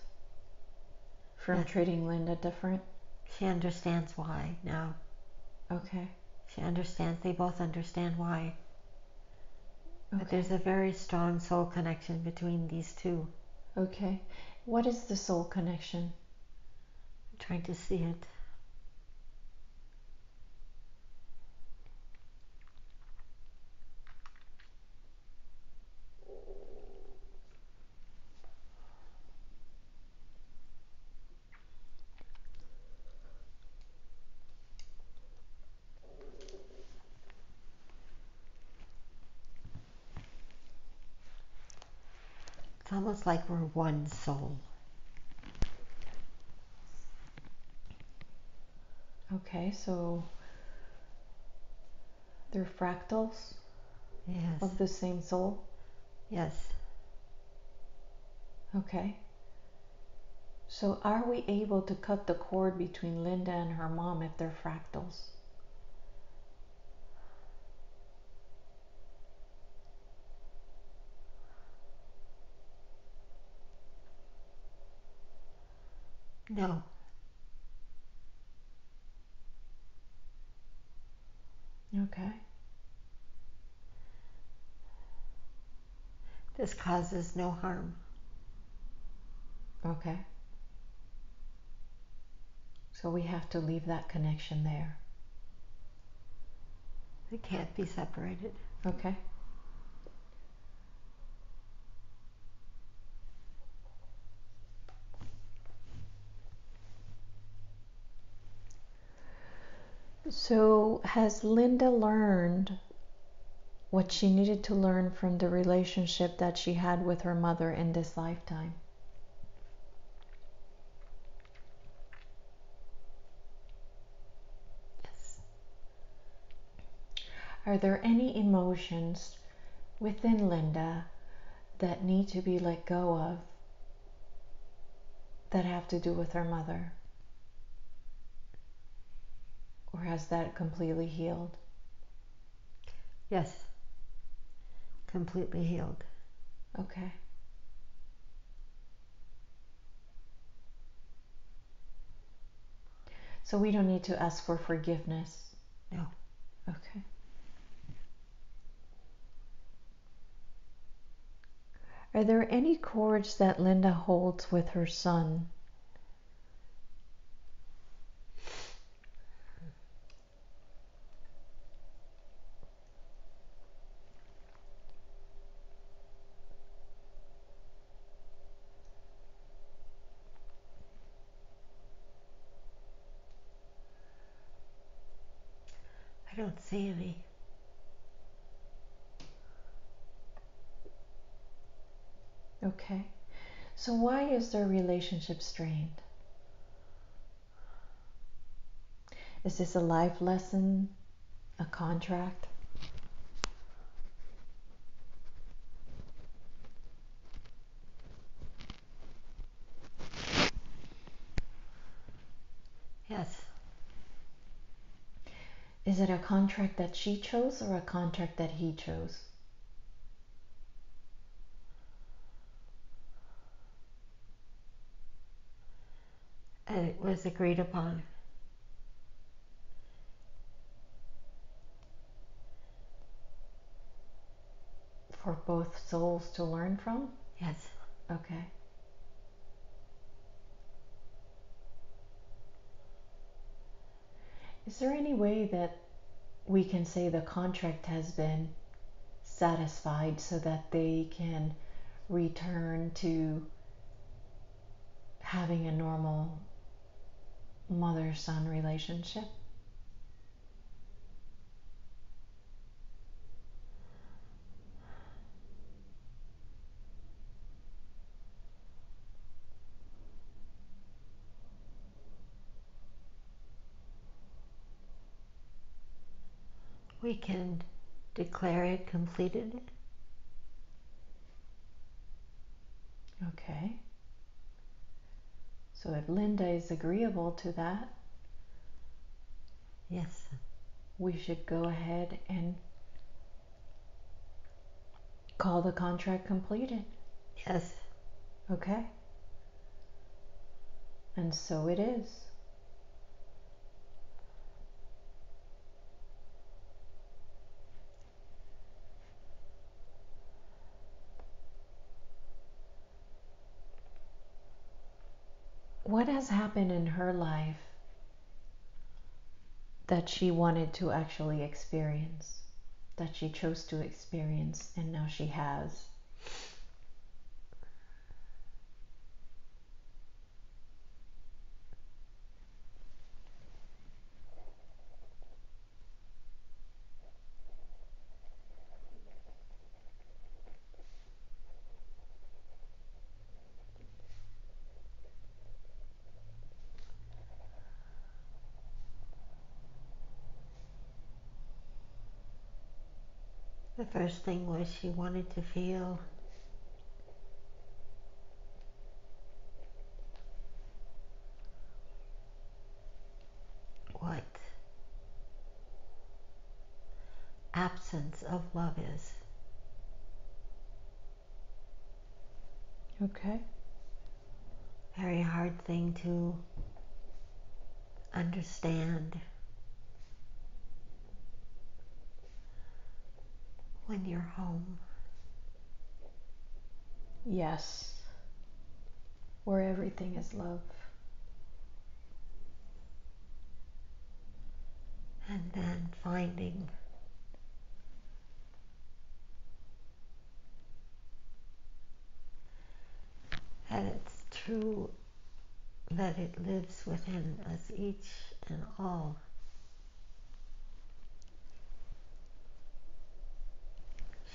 from Yes. treating Linda different? She understands why now. Okay. She understands. They both understand why. But Okay. there's a very strong soul connection between these two. Okay. What is the soul connection? I'm trying to see it. It's almost like we're one soul. Okay, so They're fractals Yes. of the same soul? Yes. Okay. So are we able to cut the cord between Linda and her mom if they're fractals? No. Okay. This causes no harm. Okay. So we have to leave that connection there. It can't be separated. Okay. So has Linda learned what she needed to learn from the relationship that she had with her mother in this lifetime? Yes. Are there any emotions within Linda that need to be let go of that have to do with her mother? Or has that completely healed? Yes. Completely healed. Okay. So we don't need to ask for forgiveness. No. Okay. Are there any cords that Linda holds with her son? I don't see any. Okay. So why is their relationship strained? Is this a life lesson? A contract? Yes. Is it a contract that she chose or a contract that he chose? And it was agreed upon. For both souls to learn from? Yes. Okay. Is there any way that we can say the contract has been satisfied so that they can return to having a normal mother-son relationship? We can declare it completed. Okay. So if Linda is agreeable to that, Yes. we should go ahead and call the contract completed. Yes. Okay? And so it is. What has happened in her life that she wanted to actually experience, that she chose to experience, and now she has? The first thing was she wanted to feel what absence of love is. Okay. Very hard thing to understand when you're home. Yes. Where everything is love. And then finding that it's true that it lives within us each and all.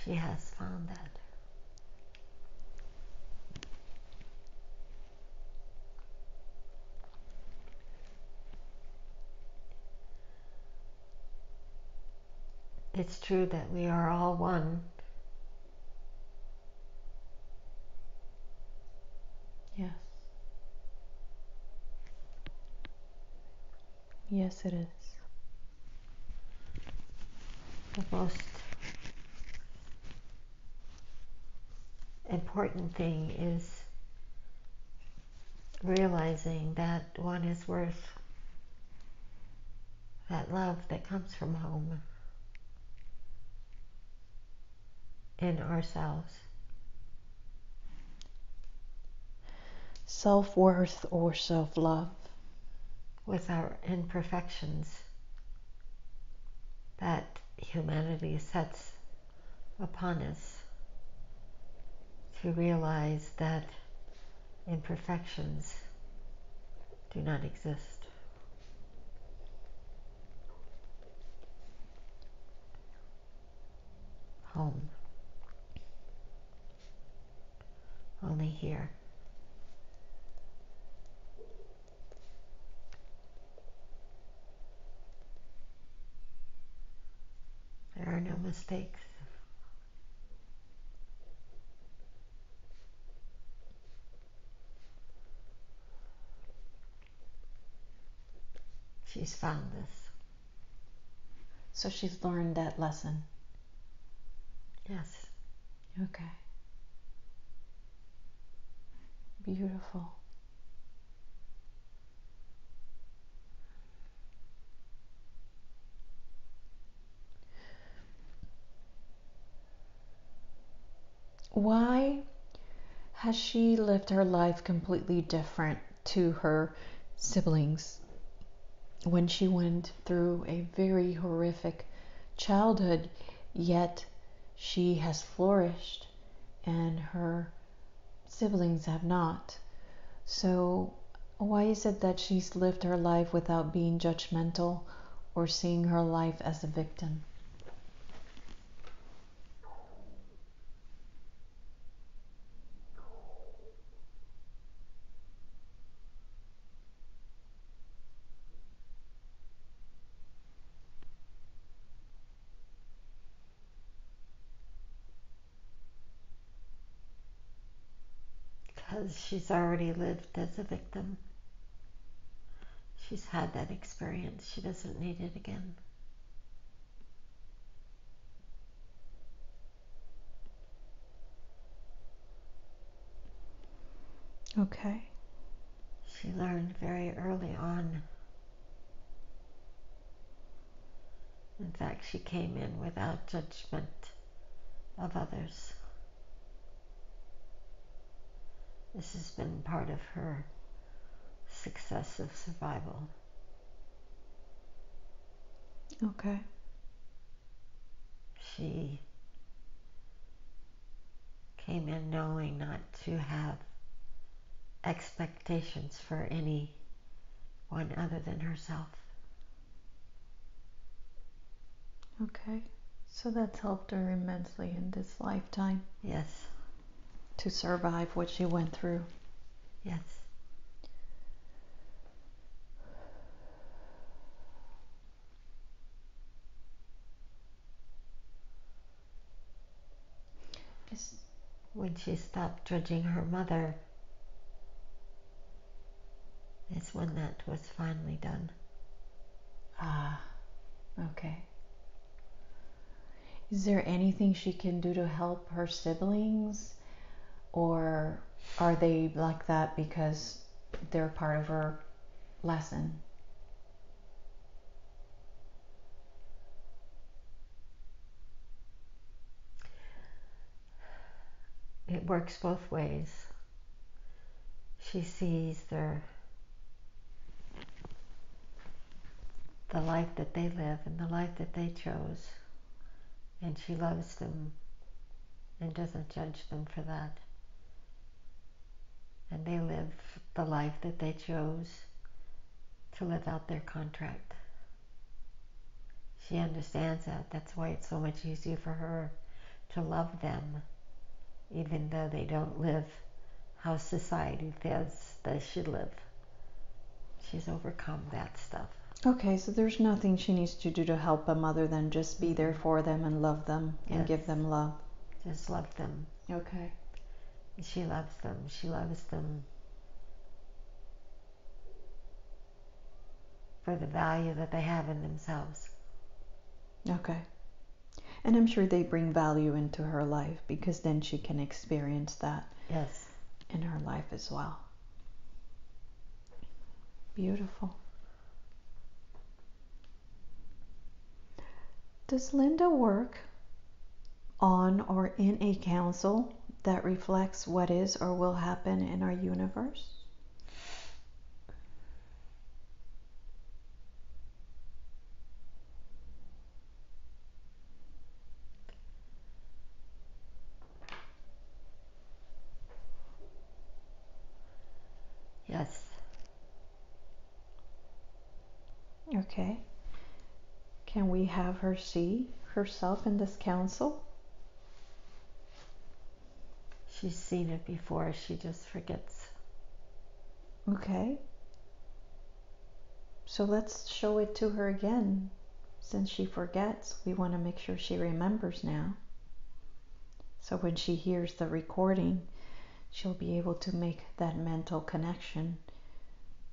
She has found that. It's true that we are all one. Yes. Yes, it is. The most important thing is realizing that one is worth that love that comes from home in ourselves. Self-worth or self-love. With our imperfections that humanity sets upon us, to realize that imperfections do not exist. Home. Only here. There are no mistakes. She's found this. So she's learned that lesson. Yes. Okay. Beautiful. Why has she lived her life completely different to her siblings when she went through a very horrific childhood, yet she has flourished and her siblings have not? So why is it that she's lived her life without being judgmental or seeing her life as a victim? Because she's already lived as a victim. She's had that experience. She doesn't need it again. Okay. She learned very early on. In fact, she came in without judgment of others. This has been part of her success of survival. Okay. She came in knowing not to have expectations for anyone other than herself. Okay. So that's helped her immensely in this lifetime. Yes. To survive what she went through. Yes. when she stopped judging her mother, is when that was finally done. Ah, okay. Is there anything she can do to help her siblings? Or are they like that because they're part of her lesson? It works both ways. She sees the life that they live and the life that they chose, and she loves them and doesn't judge them for that. And they live the life that they chose to live out their contract. She understands that. That's why it's so much easier for her to love them, even though they don't live how society says they should live. She's overcome that stuff. Okay, so there's nothing she needs to do to help them other than just be there for them and love them and Yes. give them love. Just love them. Okay. She loves them. She loves them for the value that they have in themselves. Okay. And I'm sure they bring value into her life because then she can experience that Yes. in her life as well. Beautiful. Does Linda work on or in a council that reflects what is or will happen in our universe? Yes. Okay. Can we have her see herself in this council? She's seen it before. She just forgets. Okay. So let's show it to her again. Since she forgets, we want to make sure she remembers now. So when she hears the recording, she'll be able to make that mental connection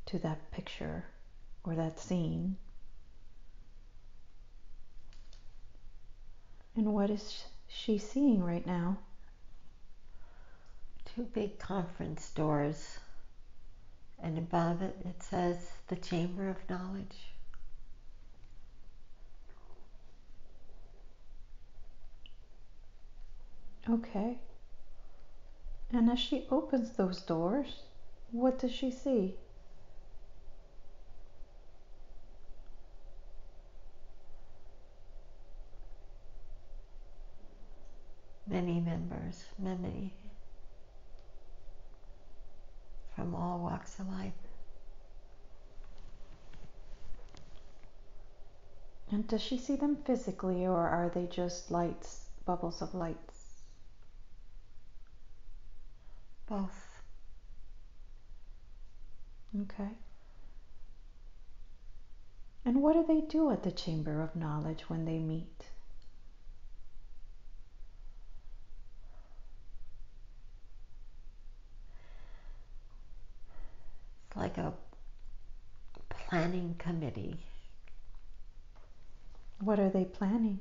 to that picture or that scene. And what is she seeing right now? 2 big conference doors, and above it, it says the Chamber of Knowledge. Okay. And as she opens those doors, what does she see? Many members, many, from all walks of life. And does she see them physically, or are they just lights, bubbles of lights? Both. Okay. And what do they do at the Chamber of Knowledge when they meet? It's like a planning committee. What are they planning?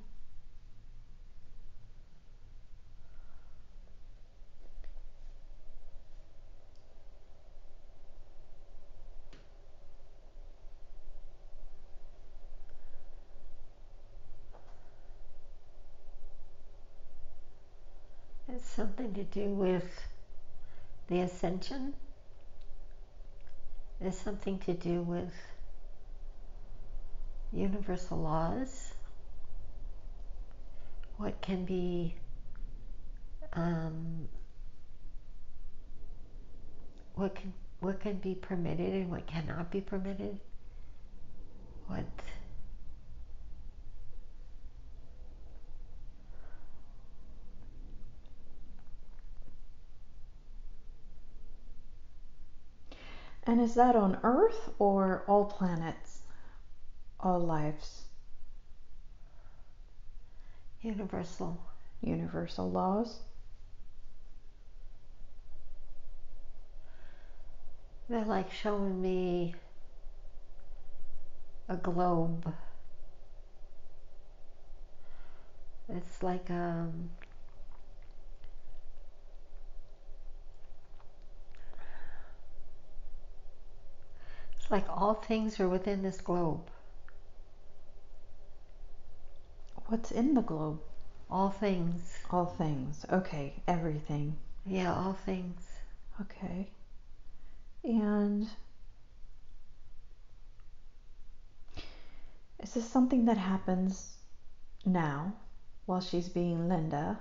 It's something to do with the ascension. It's something to do with universal laws. What can be what can be permitted and what cannot be permitted. What And is that on Earth or all planets, all lives, universal. universal laws? They're like showing me a globe. It's like it's like all things are within this globe. What's in the globe? All things. All things. Okay, everything. Yeah, all things. Okay. And is this something that happens now while she's being Linda?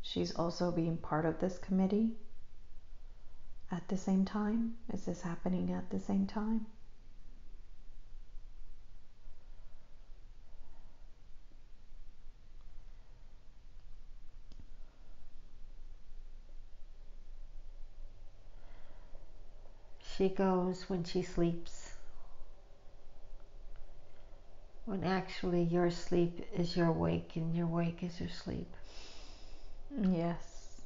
She's also being part of this committee at the same time? Is this happening at the same time? She goes when she sleeps. When actually your sleep is your wake and your wake is your sleep. Yes.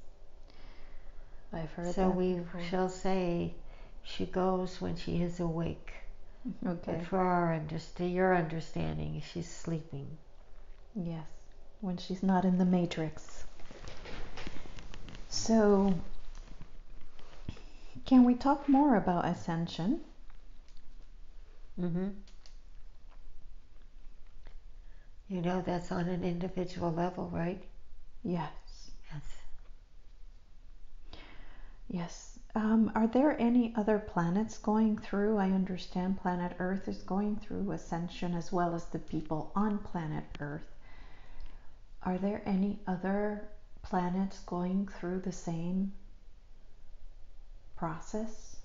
I've heard so that we before. shall say she goes when she is awake. Okay. But for your understanding, she's sleeping. Yes. When she's not in the matrix. So, can we talk more about ascension? Mm-hmm. You know that's on an individual level, right? Yes. Yes. Yes. Are there any other planets going through? I understand planet Earth is going through ascension as well as the people on planet Earth. Are there any other planets going through the same process?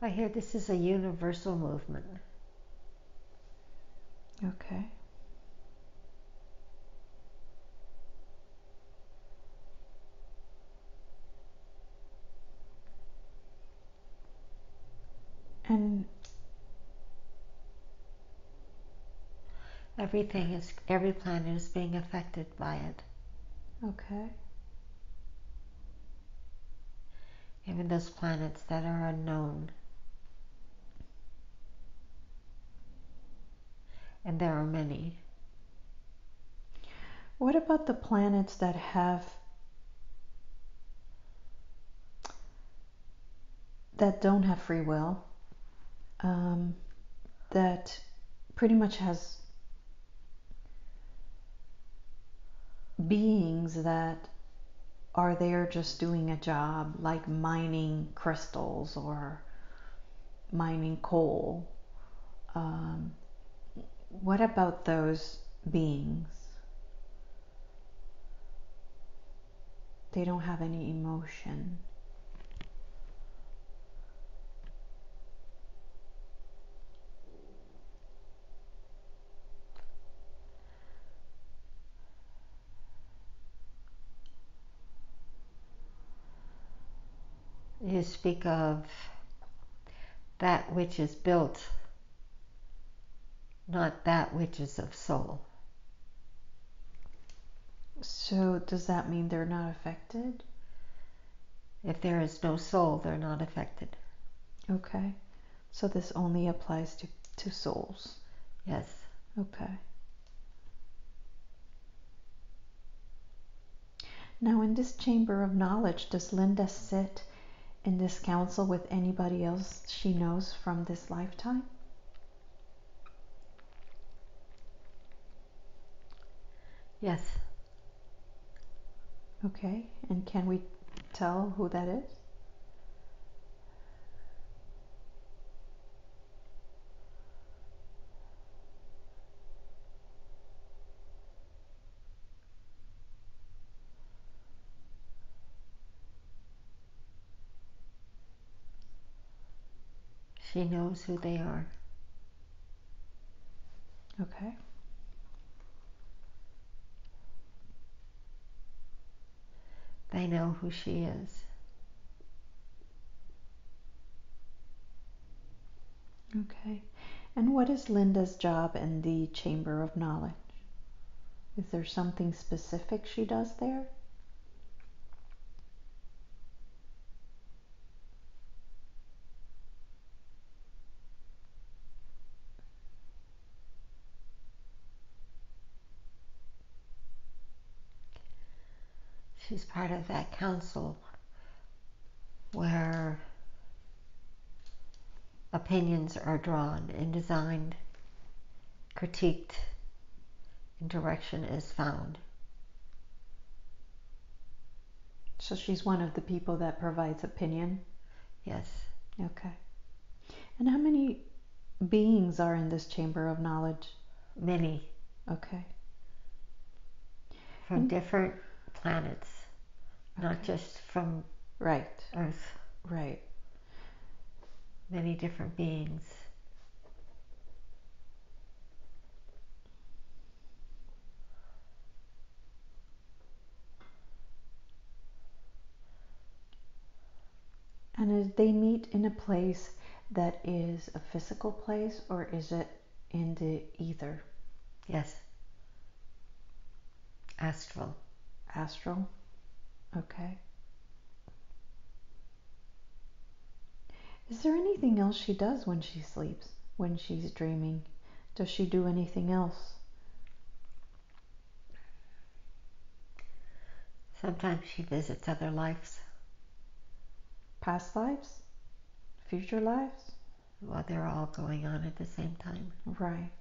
I hear this is a universal movement. Okay. And every planet is being affected by it. okay. Even those planets that are unknown. And there are many. What about the planets that don't have free will? That pretty much has beings that are there just doing a job, like mining crystals or mining coal. What about those beings? They don't have any emotion. You speak of that which is built, not that which is of soul. So does that mean they're not affected? If there is no soul, they're not affected. Okay. So this only applies to souls. Yes. Okay. Now in this chamber of knowledge, does Linda sit in this council with anybody else she knows from this lifetime? Yes. Okay. And can we tell who that is? She knows who they are. Okay. They know who she is. Okay. And what is Linda's job in the Chamber of Knowledge? Is there something specific she does there? She's part of that council where opinions are drawn and designed, critiqued, and direction is found. So she's one of the people that provides opinion? Yes. Okay. And how many beings are in this chamber of knowledge? Many. Okay. From different planets, not Okay. just from Right. Earth. Right. Many different beings. And as they meet in a place that is a physical place, or is it in the ether? Yes. Astral. Astral? Okay. Is there anything else she does when she sleeps, when she's dreaming? Does she do anything else? Sometimes she visits other lives. Past lives? Future lives? Well, they're all going on at the same time. Right.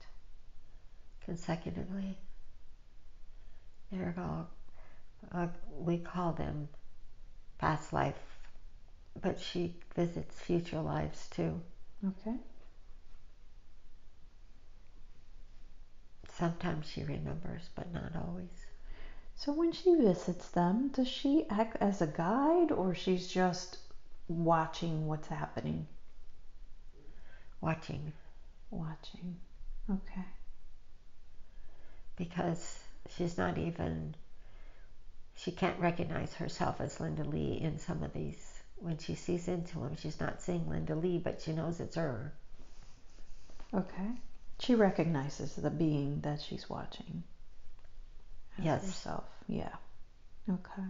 Consecutively. They're all, we call them past life, but she visits future lives too. Okay. Sometimes she remembers, but not always. So when she visits them, does she act as a guide, or she's just watching what's happening? Watching. Watching. Okay. Because she can't recognize herself as Linda Lee in some of these. When she sees into them, she's not seeing Linda Lee, but she knows it's her. Okay. She recognizes the being that she's watching as Yes. herself. Yeah. Okay.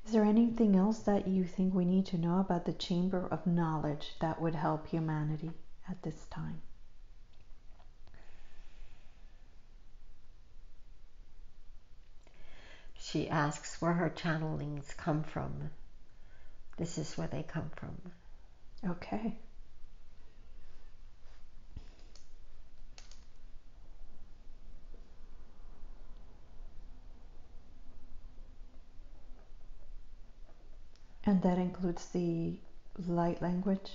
Is there anything else that you think we need to know about the Chamber of Knowledge that would help humanity at this time? She asks where her channelings come from. This is where they come from. Okay. And that includes the light language?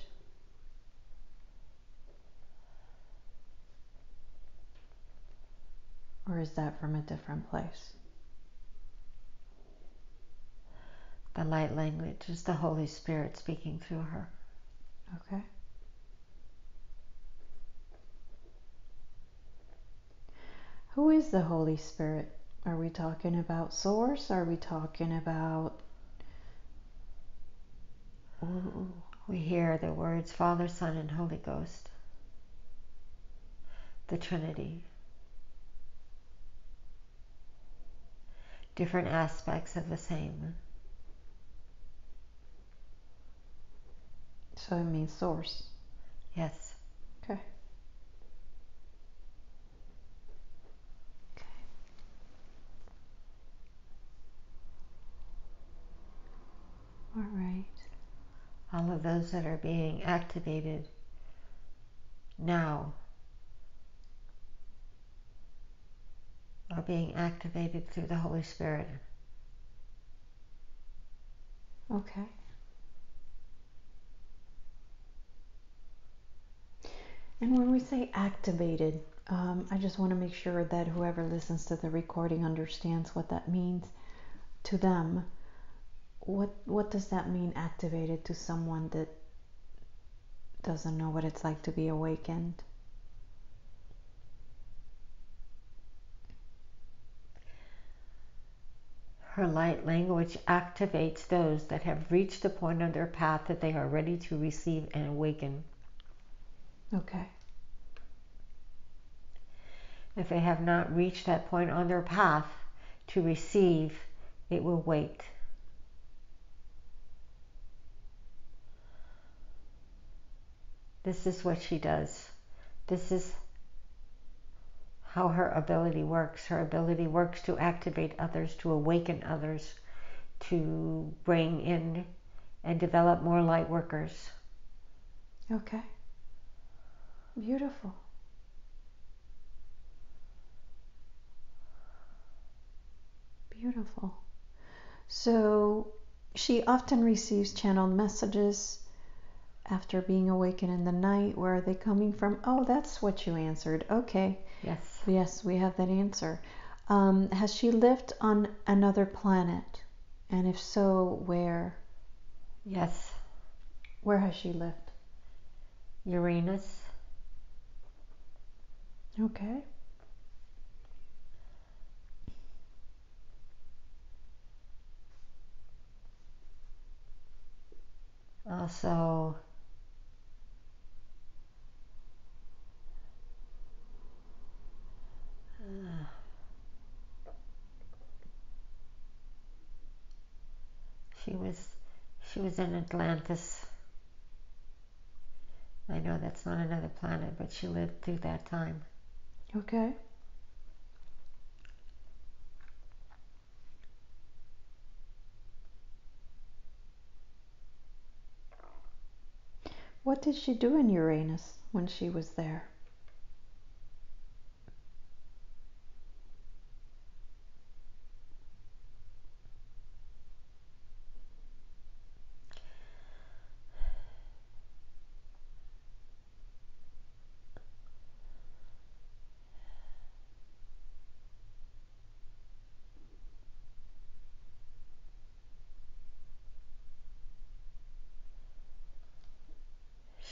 Or is that from a different place? The light language is the Holy Spirit speaking through her. Okay. Who is the Holy Spirit? Are we talking about Source? Are we talking about... Ooh. We hear the words Father, Son, and Holy Ghost. The Trinity. Different aspects of the same. So it means Source. Yes. Okay. All right. All of those that are being activated now are being activated through the Holy Spirit. Okay. And when we say activated, I just want to make sure that whoever listens to the recording understands what that means to them. What does that mean, activated, to someone that doesn't know what it's like to be awakened? Her light language activates those that have reached the point on their path that they are ready to receive and awaken. Okay. If they have not reached that point on their path to receive, it will wait. This is what she does. This is how her ability works. Her ability works to activate others, to awaken others, to bring in and develop more light workers. Okay. Beautiful. Beautiful. So she often receives channeled messages after being awakened in the night. Where are they coming from? Oh, that's what you answered. Okay. Yes. Yes, we have that answer. Has she lived on another planet? And if so, where? Yes. Where has she lived? Uranus. Okay. Also, she was in Atlantis. I know that's not another planet, but she lived through that time. Okay. What did she do in Uranus when she was there?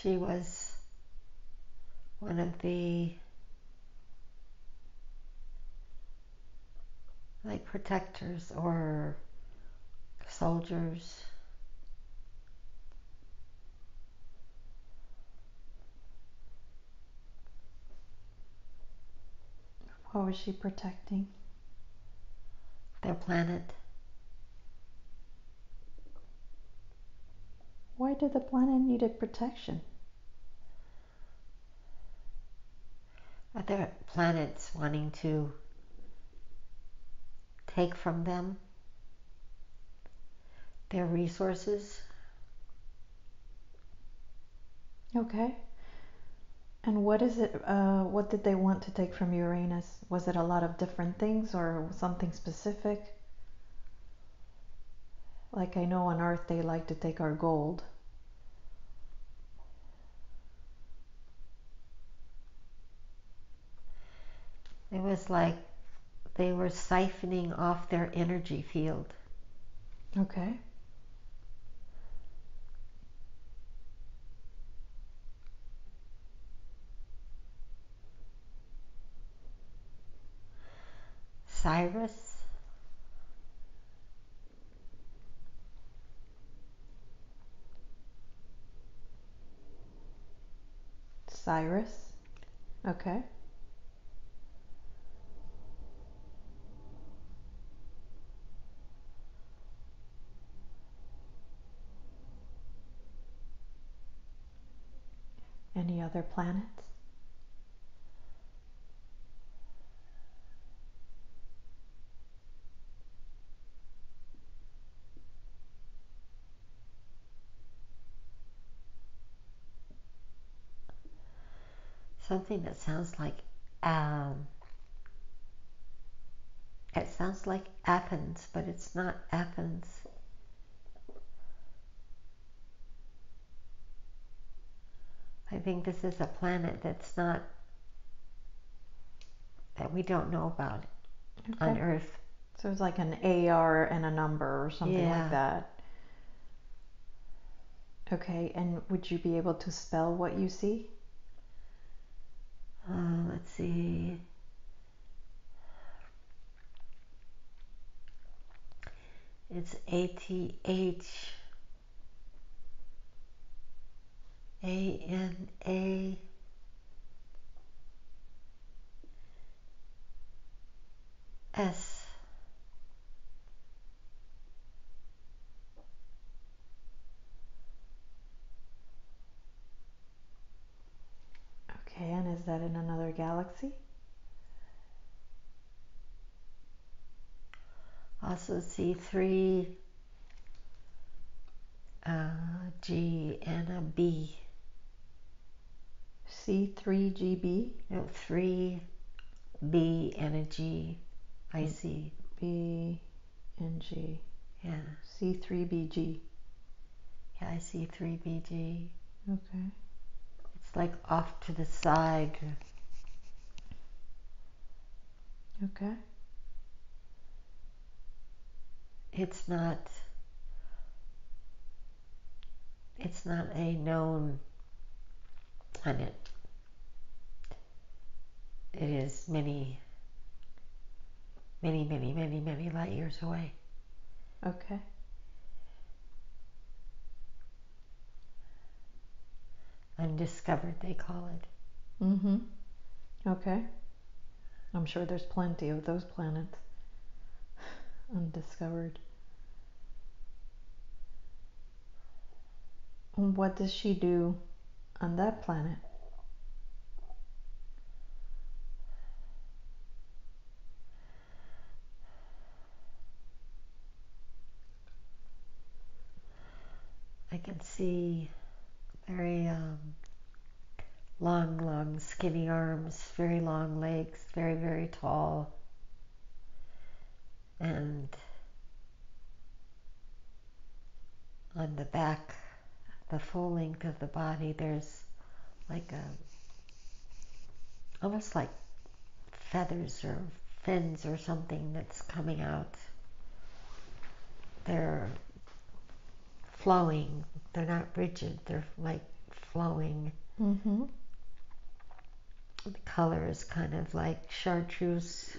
She was one of the like protectors or soldiers. What was she protecting? Their planet. Why did the planet needed protection? Other planets wanting to take from them their resources. Okay. And what is it? What did they want to take from Uranus? Was it a lot of different things or something specific? Like I know on Earth they like to take our gold. It was like they were siphoning off their energy field. Okay. Cyrus. Cyrus. Okay. Any other planets? Something that sounds like it sounds like Athens, but it's not Athens. I think this is a planet that's not, that we don't know about on Okay. Earth. So it's like an AR and a number or something Yeah. like that. Okay, and would you be able to spell what you see? Let's see. It's ATHANAS. Okay, and is that in another galaxy? also see 3 G and a B. C3GB? No, 3 B and a G. I see. B and G. Yeah. C3BG. Yeah, I see 3BG. Okay. It's like off to the side. Okay. It's not a known planet. It is many light years away. Okay. Undiscovered, they call it. Mm-hmm. Okay. I'm sure there's plenty of those planets undiscovered. What does she do on that planet? I can see very long, skinny arms, very long legs, very tall. And on the back, the full length of the body, there's like almost like feathers or fins or something that's coming out. They're flowing. They're not rigid. They're like flowing. Mm-hmm. The color is kind of like chartreuse.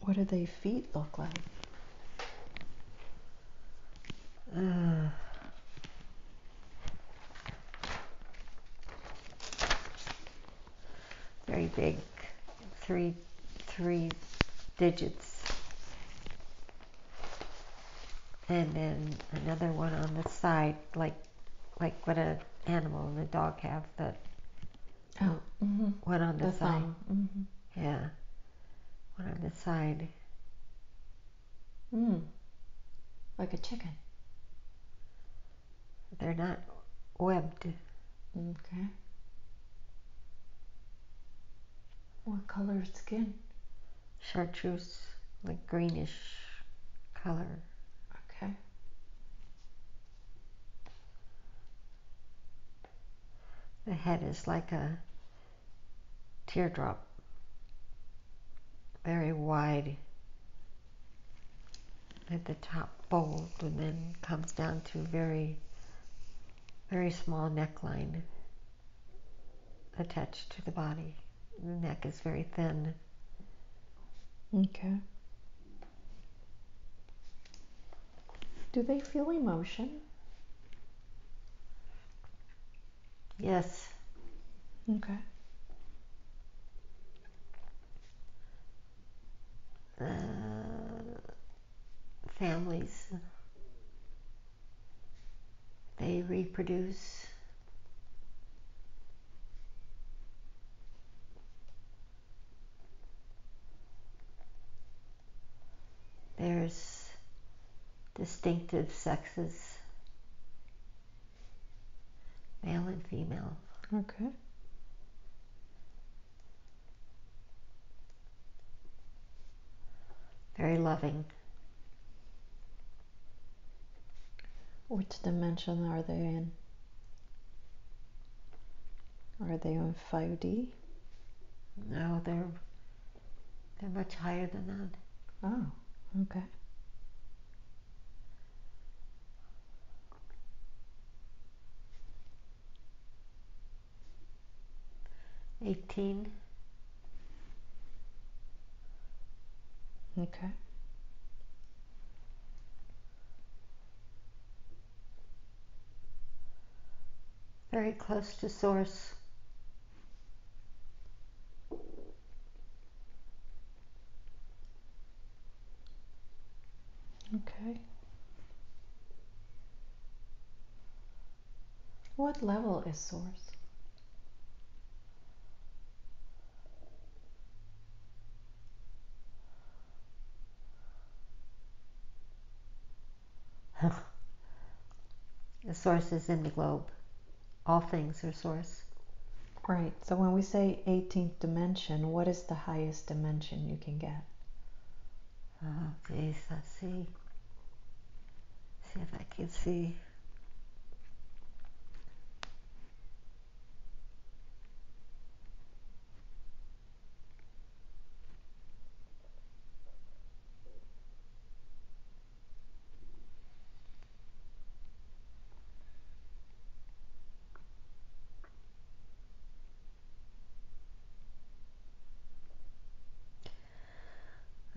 What do their feet look like? Very big, three digits, and then another one on the side, like what an animal and a dog have. That one on the side. Thumb. Mm-hmm. Yeah, one on the side. Like a chicken. They're not webbed. Okay. What color skin? Chartreuse, like greenish color. Okay. The head is like a teardrop, very wide at the top, bold, and then comes down to very small neckline attached to the body. The neck is very thin. Okay. Do they feel emotion? Yes. Okay. Families, they reproduce. There's distinctive sexes, male and female. Okay. Very loving. Which dimension are they in? Are they on 5D? No, they're much higher than that. Oh, okay. $18. Okay. Very close to source. Okay. What level is source? The source is in the globe. All things are source. Right. So when we say 18th dimension, what is the highest dimension you can get? Oh, geez, let's see. See if I can see.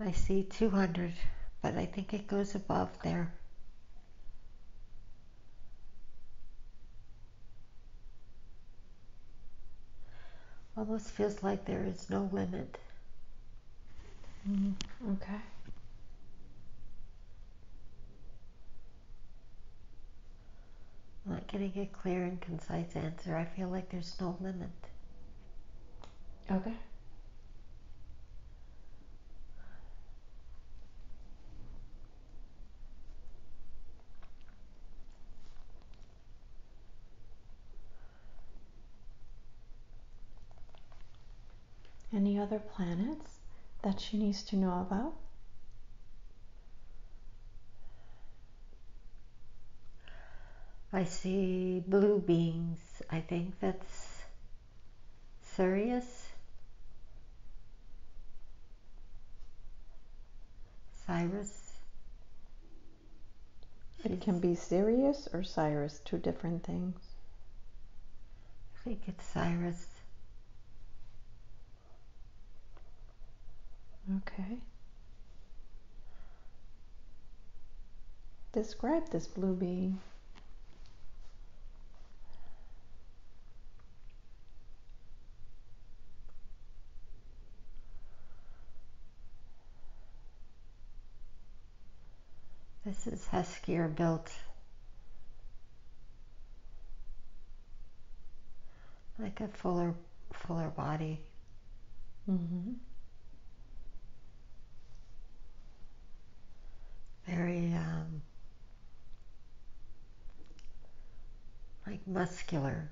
I see 200, but I think it goes above there. Almost feels like there is no limit. Okay. I'm not getting a clear and concise answer. I feel like there's no limit. Okay. Any other planets that she needs to know about? I see blue beings. I think that's Sirius. Cyrus. It can be Sirius or Cyrus, two different things. I think it's Cyrus. Okay. Describe this blue being. This is huskier built. Like a fuller body. Mm-hmm. Very like muscular.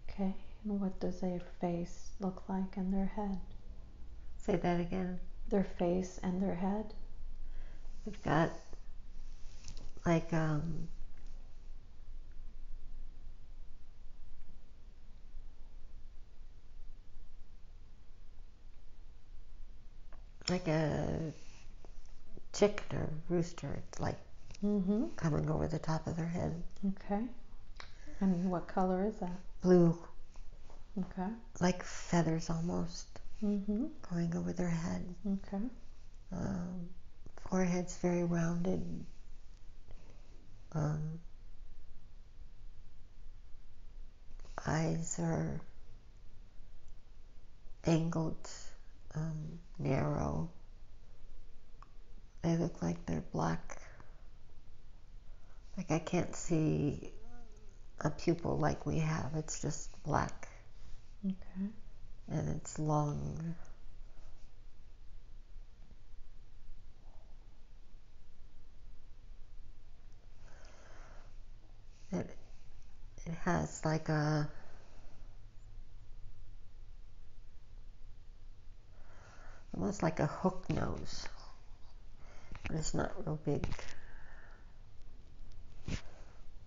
Okay. And what does their face look like and their head? Say that again. Their face and their head? We've got like like a chicken or rooster. It's like coming over the top of their head. Okay. And what color is that? Blue. Okay. Like feathers almost. Going over their head. Okay. Forehead's very rounded. Eyes are angled, narrow. They look like they're black. Like I can't see a pupil like we have. It's just black. Okay. And it's long. It has like a almost like a hook nose, but it's not real big.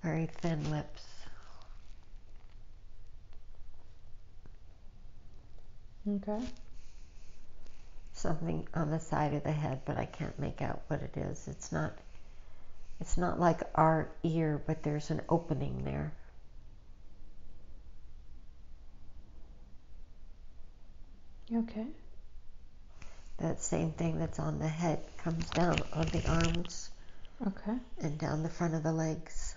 Very thin lips. Okay. Something on the side of the head, but I can't make out what it is. It's not like our ear, but there's an opening there. Okay. That same thing that's on the head comes down on the arms Okay. and down the front of the legs.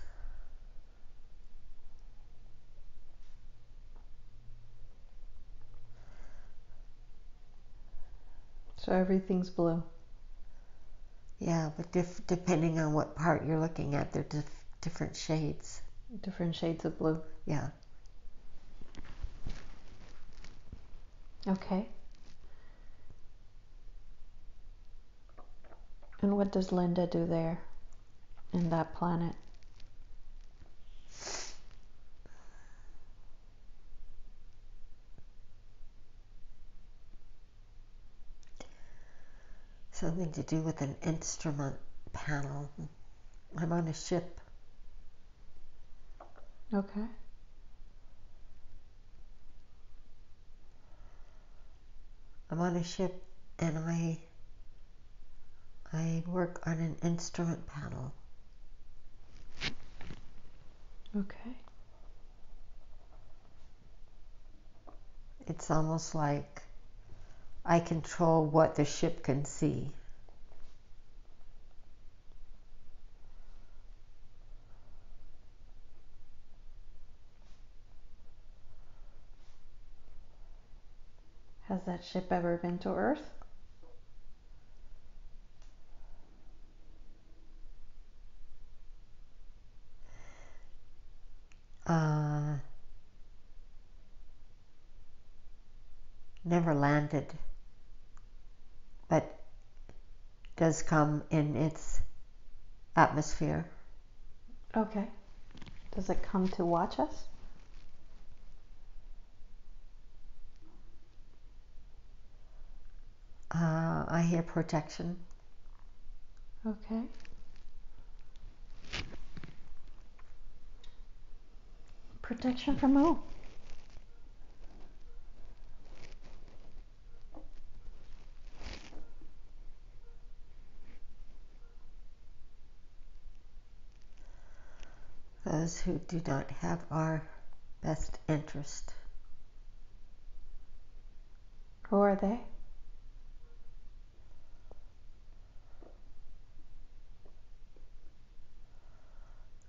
So everything's blue. Yeah, but depending on what part you're looking at, they're different shades. Different shades of blue. Yeah. Okay. And what does Linda do there in that planet? Something to do with an instrument panel. I'm on a ship. Okay. I'm on a ship and I work on an instrument panel. Okay. It's almost like I control what the ship can see. Has that ship ever been to Earth? Never landed, but does come in its atmosphere. Okay. Does it come to watch us? I hear protection. Okay. Protection from who? Those who do not have our best interest. Who are they?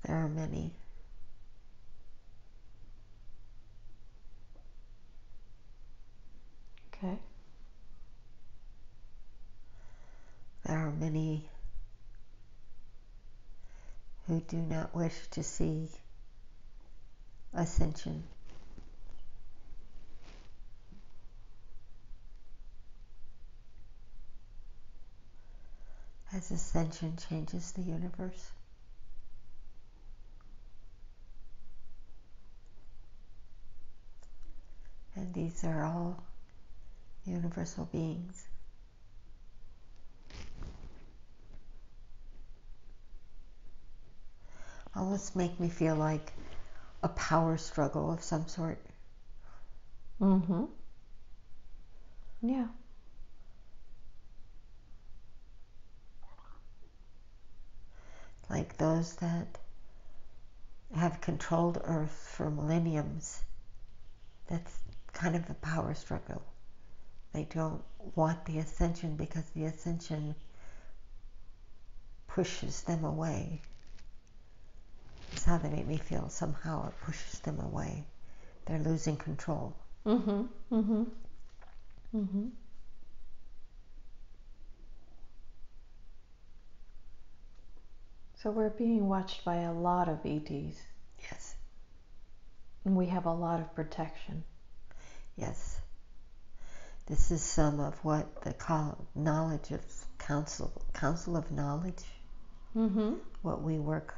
There are many. Okay. There are many who do not wish to see ascension. As ascension changes the universe. And these are all universal beings. Almost make me feel like a power struggle of some sort. Mm-hmm. Yeah. Like those that have controlled Earth for millenniums. That's kind of a power struggle. They don't want the ascension because the ascension pushes them away. That's how they make me feel. Somehow it pushes them away. They're losing control. Mm-hmm. Mm-hmm. Mm-hmm. So we're being watched by a lot of ETs. Yes. And we have a lot of protection. Yes. This is some of what they call knowledge of council of knowledge. Mm-hmm. What we work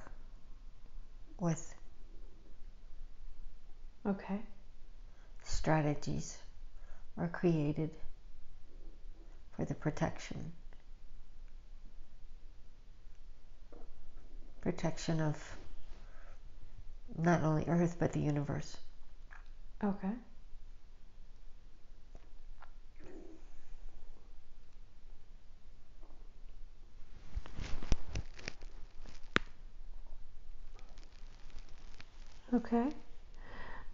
with. Okay. Strategies are created for the protection of not only Earth but the universe. Okay. Okay.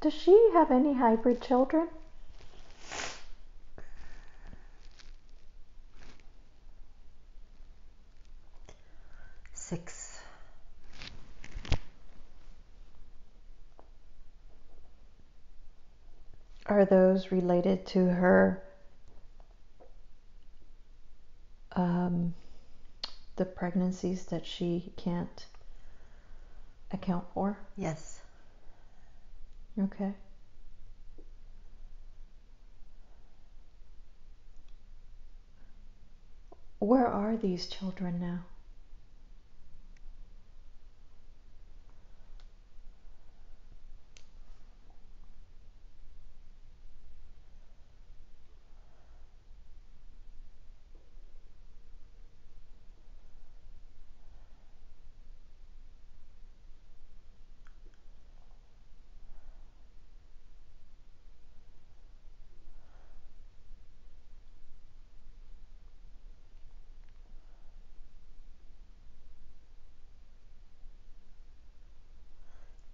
Does she have any hybrid children? Six. Are those related to her the pregnancies that she can't account for? Yes. Okay. Where are these children now?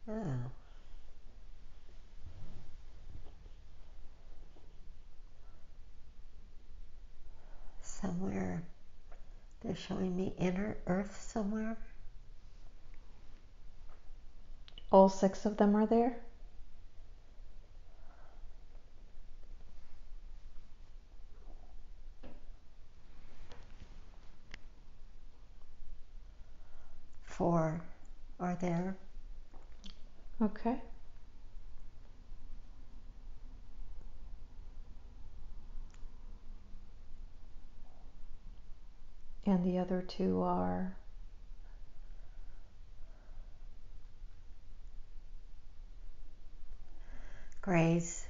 Oh. Somewhere, they're showing me inner Earth somewhere. All 6 of them are there? Four are there. Okay. And the other 2 are? Grays.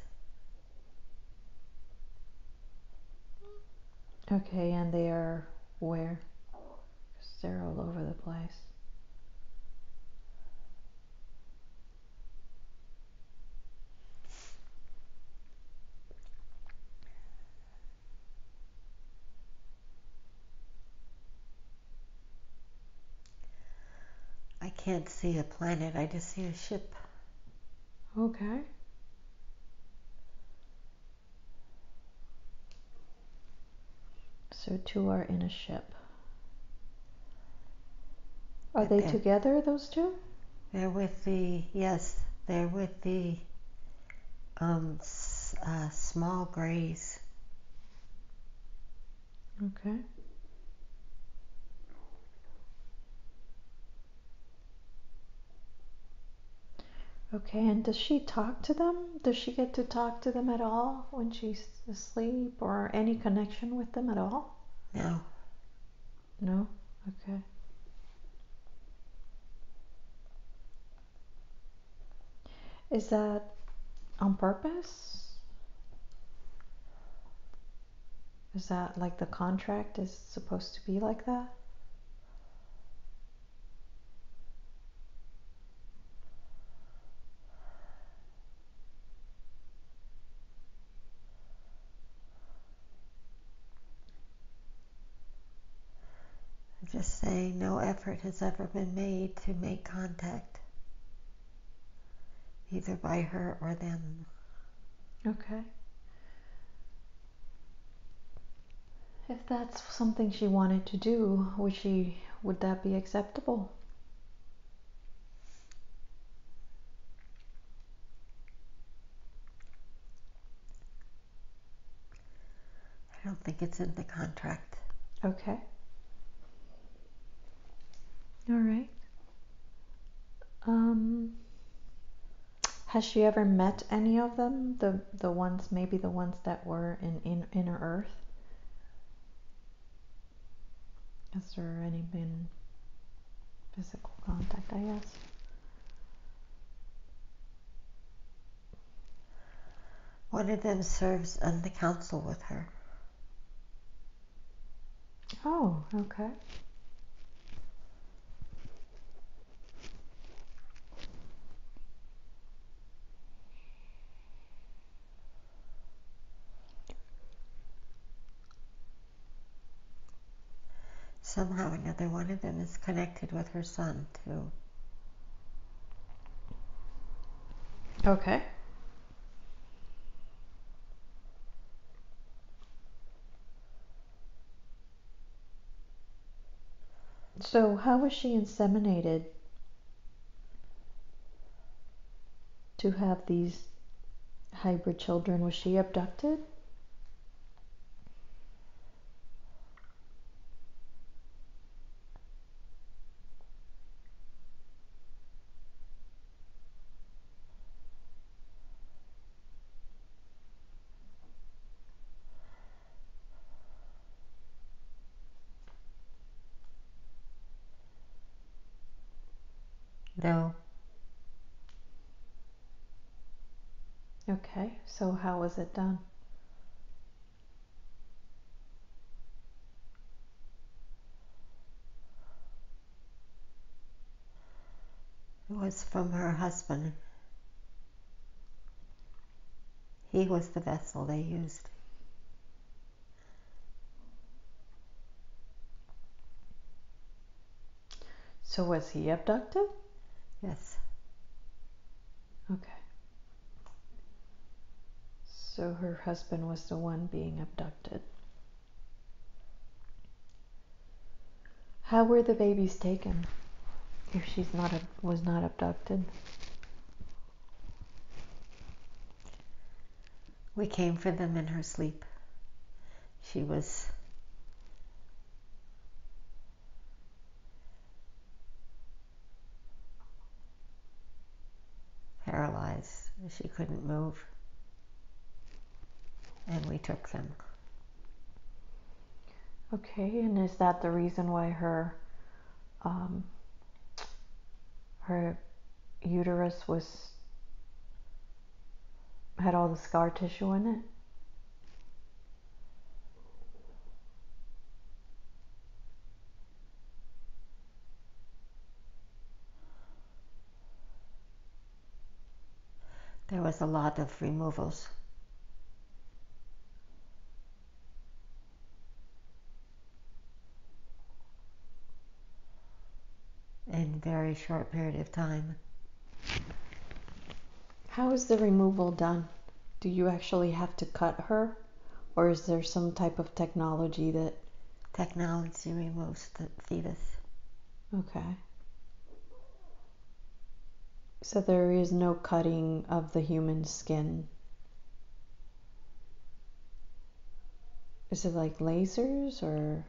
Okay, and they are where? 'Cause they're all over the place. I can't see a planet, I just see a ship. Okay. So 2 are in a ship. Are they together, those 2? They're with the, yes, they're with the small grays. Okay. Okay, and does she talk to them? Does she get to talk to them at all when she's asleep, or any connection with them at all? No. No? Okay. Is that on purpose? Is that like the contract is supposed to be like that? Just saying no effort has ever been made to make contact, either by her or them. Okay. If that's something she wanted to do, would that be acceptable? I don't think it's in the contract. Okay. All right. Has she ever met any of them? The ones, maybe the ones that were in inner Earth? Has there any been physical contact, I guess? One of them serves on the council with her. Oh, okay. Somehow or another, one of them is connected with her son, too. Okay. So how was she inseminated to have these hybrid children? Was she abducted? No. Okay, so how was it done? It was from her husband. He was the vessel they used. So was he abducted? Yes. Okay. So her husband was the one being abducted. How were the babies taken if was not abducted? We came for them in her sleep. She was paralyzed. She couldn't move. And we took them. Okay, and is that the reason why her uterus had all the scar tissue in it? There was a lot of removals. In a very short period of time. How is the removal done? Do you actually have to cut her? Or is there some type of technology that... Technology removes the fetus. Okay. So there is no cutting of the human skin. Is it like lasers or...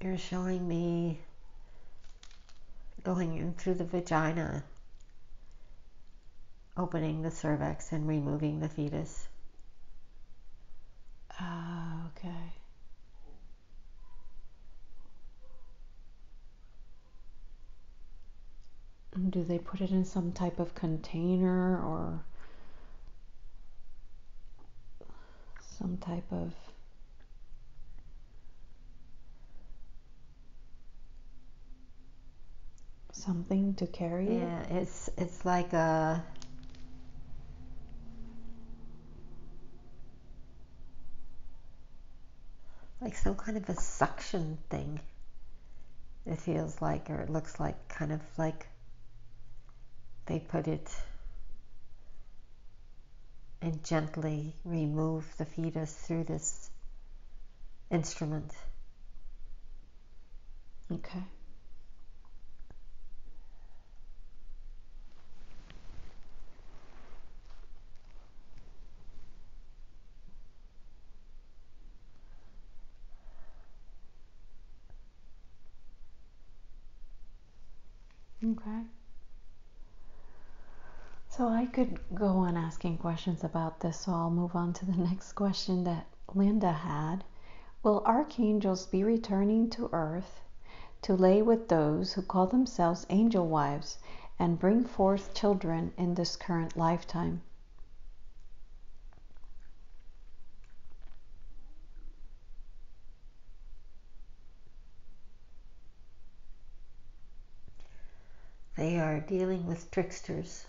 You're showing me going in through the vagina, opening the cervix and removing the fetus. Ah, okay. And do they put it in some type of container or some type of... something to carry it? Yeah, it's like some kind of a suction thing. It feels like, or it looks like, kind of like they put it and gently remove the fetus through this instrument. Okay. Okay. So I could go on asking questions about this, so I'll move on to the next question that Linda had. Will archangels be returning to earth to lay with those who call themselves angel wives and bring forth children in this current lifetime? They are dealing with tricksters.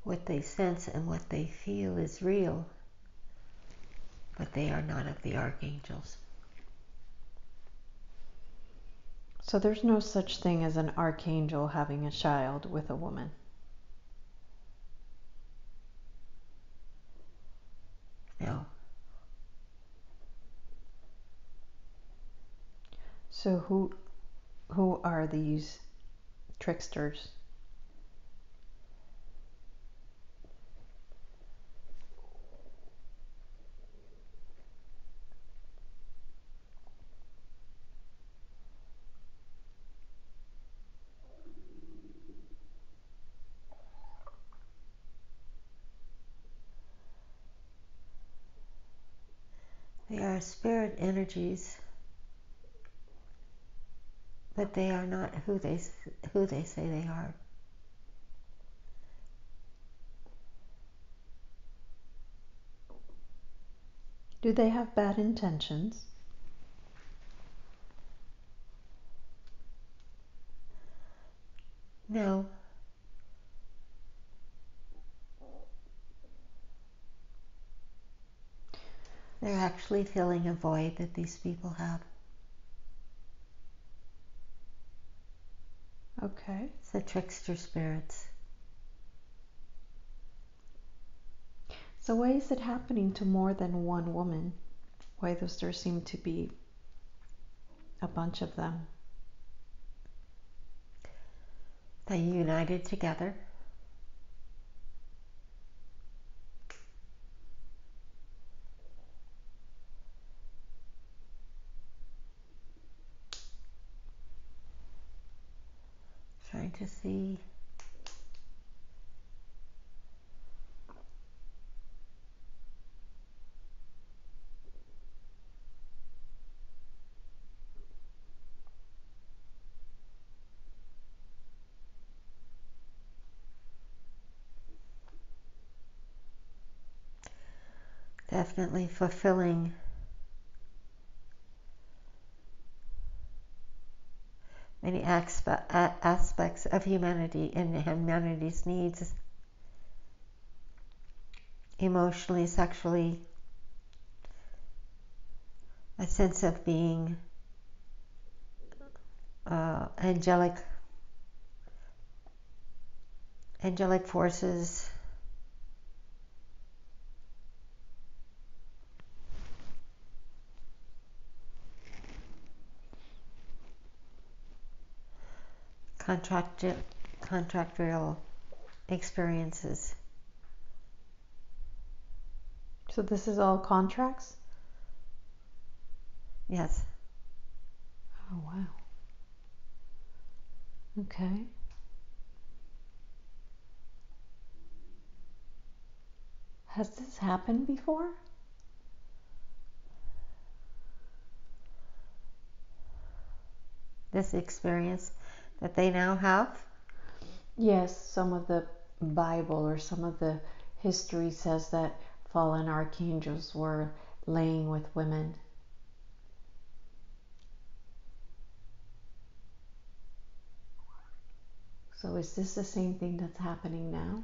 What they sense and what they feel is real, but they are not of the archangels. So there's no such thing as an archangel having a child with a woman. No. So who are these tricksters? are spirit energies, but they are not who they say they are. Do they have bad intentions? No. They're actually filling a void that these people have. Okay. It's the trickster spirits. So why is it happening to more than one woman? Why does there seem to be a bunch of them? They united together. Trying to see. Definitely fulfilling many aspects of humanity and humanity's needs, emotionally, sexually, a sense of being angelic forces. Contractual experiences. So this is all contracts? Yes. Oh, wow. Okay. Has this happened before? This experience that they now have? Yes, some of the Bible or some of the history says that fallen archangels were laying with women. So is this the same thing that's happening now?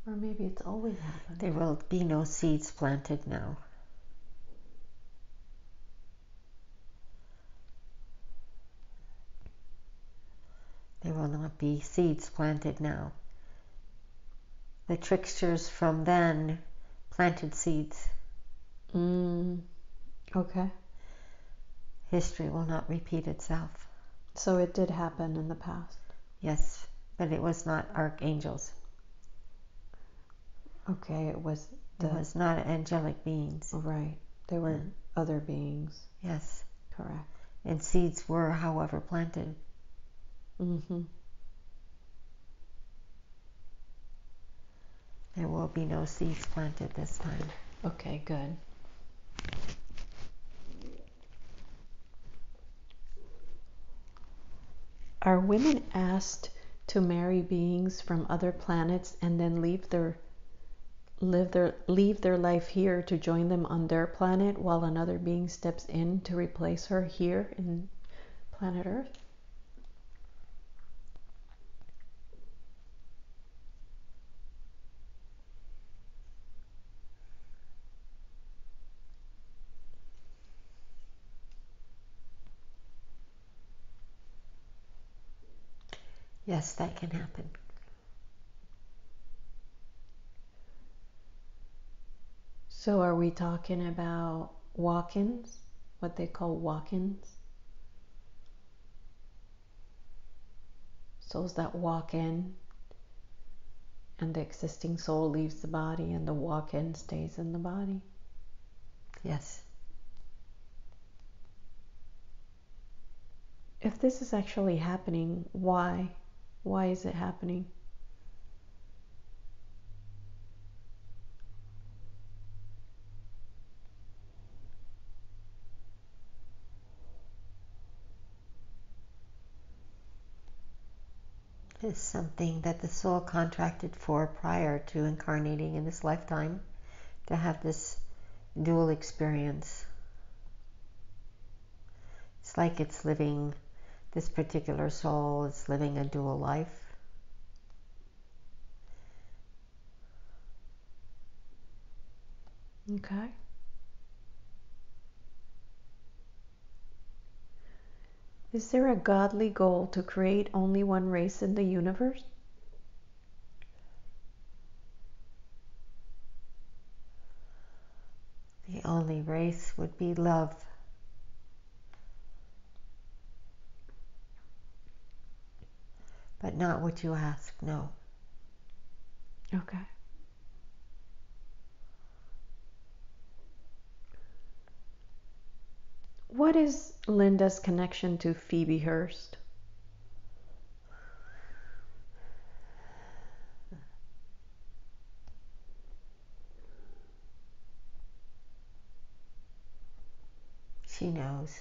Or maybe it's always happened. There will be no seeds planted now. There will not be seeds planted now. The tricksters from then planted seeds. Okay. History will not repeat itself. So it did happen in the past. Yes, but it was not archangels. Okay, it was not angelic beings. Right. They were other beings. Yes. Correct. And seeds were, however, planted. Mm-hmm. There will be no seeds planted this time. Okay, good. Are women asked to marry beings from other planets and then leave their life here to join them on their planet while another being steps in to replace her here in planet Earth? Yes, that can happen. So are we talking about walk-ins? What they call walk-ins? Souls that walk in and the existing soul leaves the body and the walk-in stays in the body? Yes. If this is actually happening, why? Why is it happening? is something that the soul contracted for prior to incarnating in this lifetime, to have this dual experience. It's like it's living, this particular soul is living a dual life. Okay. Is there a godly goal to create only one race in the universe? The only race would be love. But not what you ask, no. Okay. What is Linda's connection to Phoebe Hearst? She knows.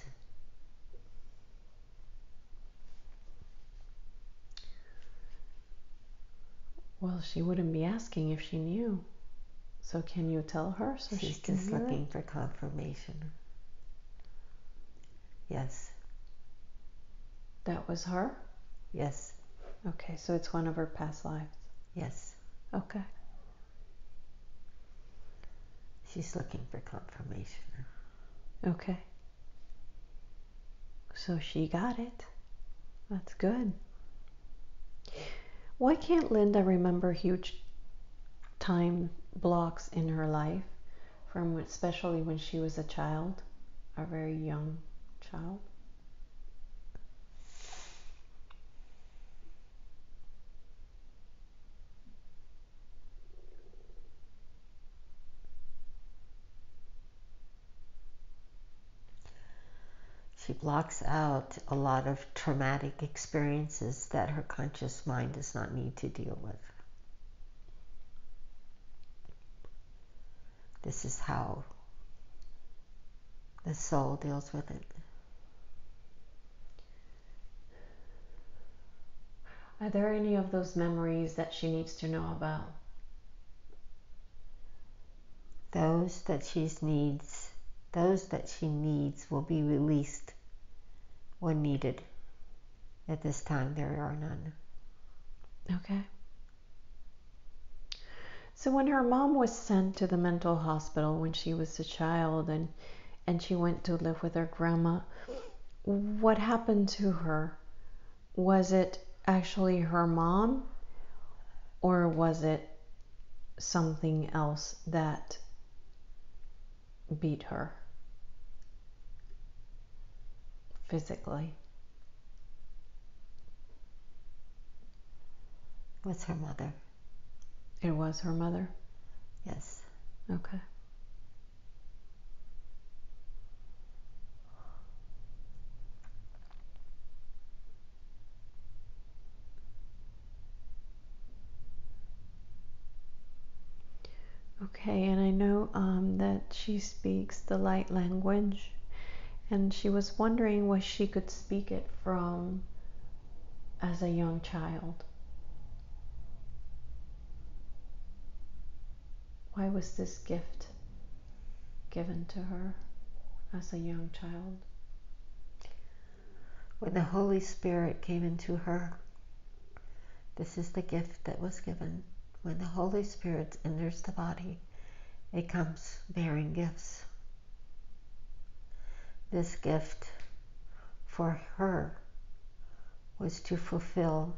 Well, she wouldn't be asking if she knew. So can you tell her so She's she can just hear looking it? for confirmation. Yes. That was her? Yes. Okay, so it's one of her past lives. Yes. Okay. She's looking for confirmation. Okay. So she got it. That's good. Why can't Linda remember huge time blocks in her life, from especially when she was a child, a very young child? She blocks out a lot of traumatic experiences that her conscious mind does not need to deal with. This is how the soul deals with it. Are there any of those memories that she needs to know about? Those that she needs will be released when needed. At this time, there are none. Okay. So when her mom was sent to the mental hospital when she was a child, and she went to live with her grandma, what happened to her? Was it actually her mom, or was it something else that beat her physically? It was her mother. It was her mother? Yes. Okay. Okay, and I know that she speaks the light language, and she was wondering where she could speak it from as a young child. Why was this gift given to her as a young child? When the Holy Spirit came into her, this is the gift that was given. When the Holy Spirit enters the body, it comes bearing gifts. This gift for her was to fulfill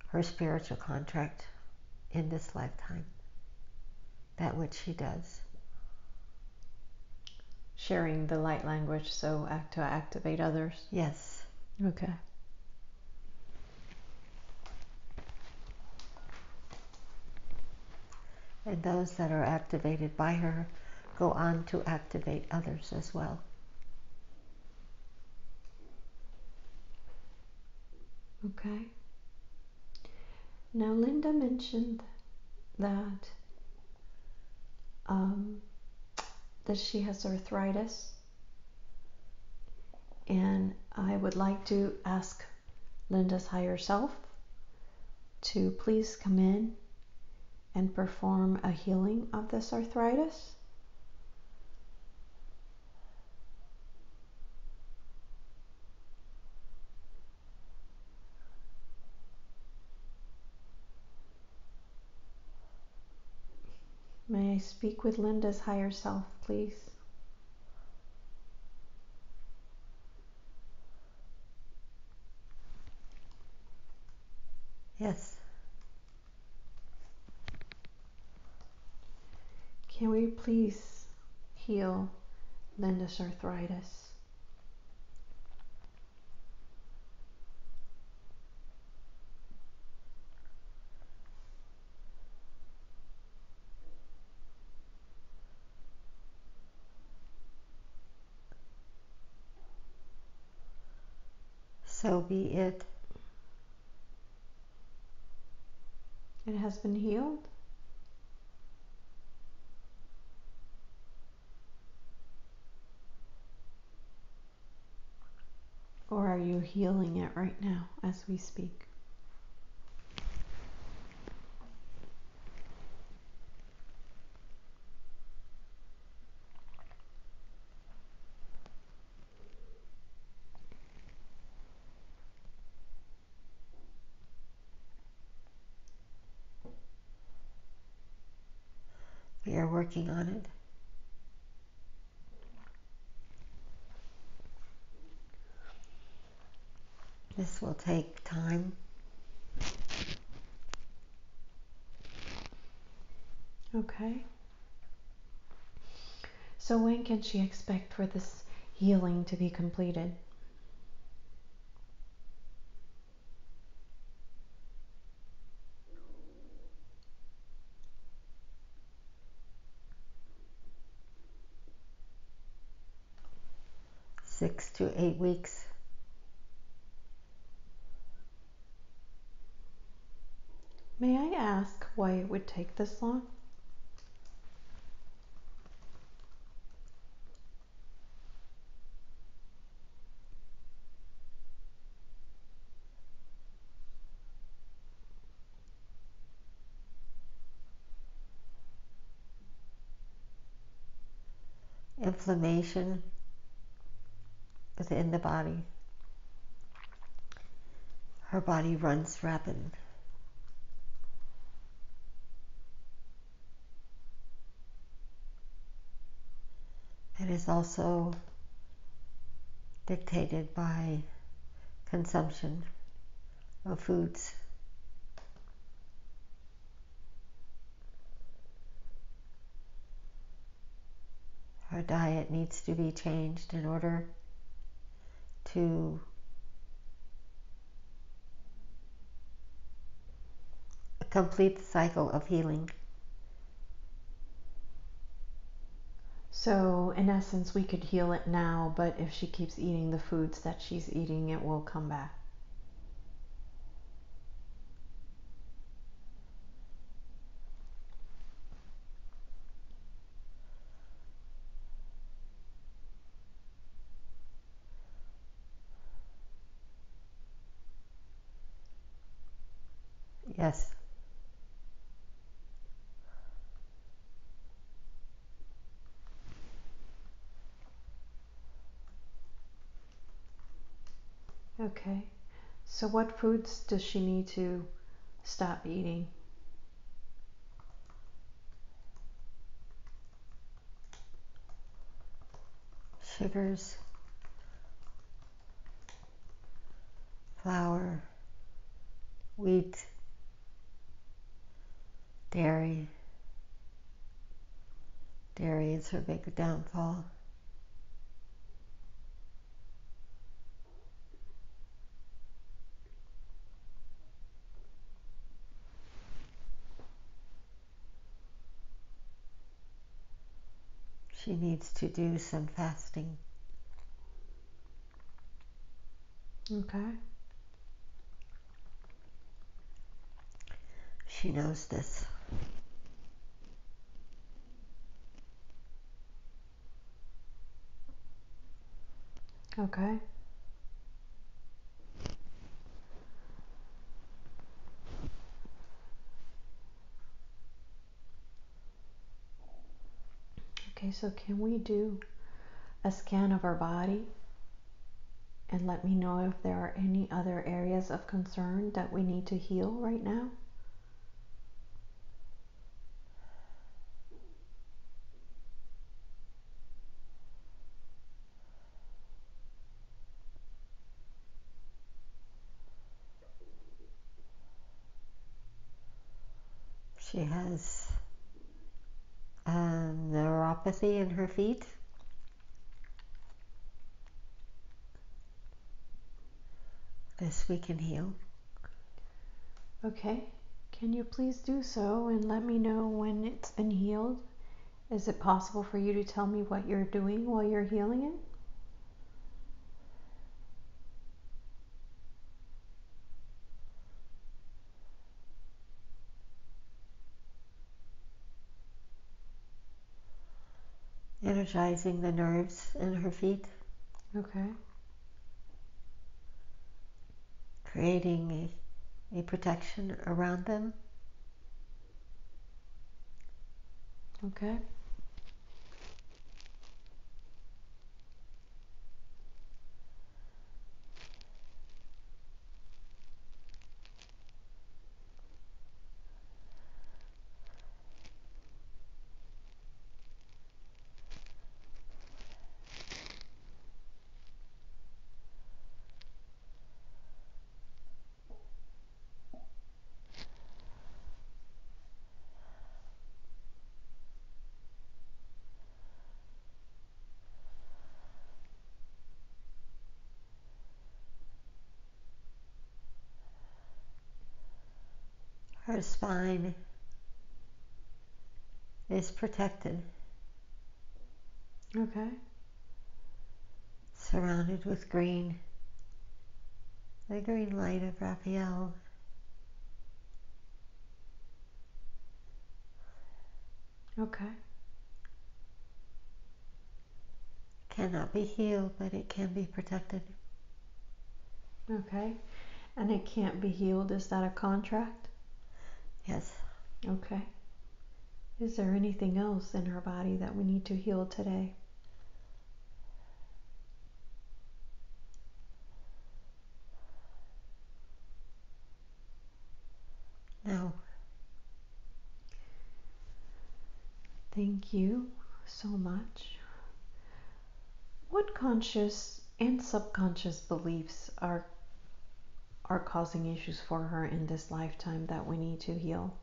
her spiritual contract in this lifetime, that which she does. Sharing the light language, so to activate others? Yes. Okay. And those that are activated by her go on to activate others as well. Okay. Now, Linda mentioned that that she has arthritis, and I would like to ask Linda's higher self to please come in and perform a healing of this arthritis? May I speak with Linda's higher self, please? Yes. Can we please heal Linda's arthritis? So be it. It has been healed? Or are you healing it right now as we speak? We are working on it. This will take time. Okay. So when can she expect for this healing to be completed? Six to 8 weeks. May I ask why it would take this long? Inflammation within the body. Her body runs rapid. It is also dictated by consumption of foods. Her diet needs to be changed in order to complete the cycle of healing. So in essence, we could heal it now, but if she keeps eating the foods that she's eating, it will come back. Yes. Okay. So what foods does she need to stop eating? Sugars, flour, wheat, dairy. Dairy is her big downfall. She needs to do some fasting. Okay. She knows this. Okay. Okay, so can we do a scan of our body and let me know if there are any other areas of concern that we need to heal right now? She has neuropathy in her feet. This we can heal. Okay, can you please do so and let me know when it's been healed? Is it possible for you to tell me what you're doing while you're healing it? Energizing the nerves in her feet. Okay. Creating a protection around them. Okay. Her spine is protected, Okay. surrounded with green, the green light of Raphael. Okay. Cannot be healed, but it can be protected. Okay. And it can't be healed. Is that a contract? Yes. Okay. Is there anything else in her body that we need to heal today? No. Thank you so much. What conscious and subconscious beliefs are causing issues for her in this lifetime that we need to heal?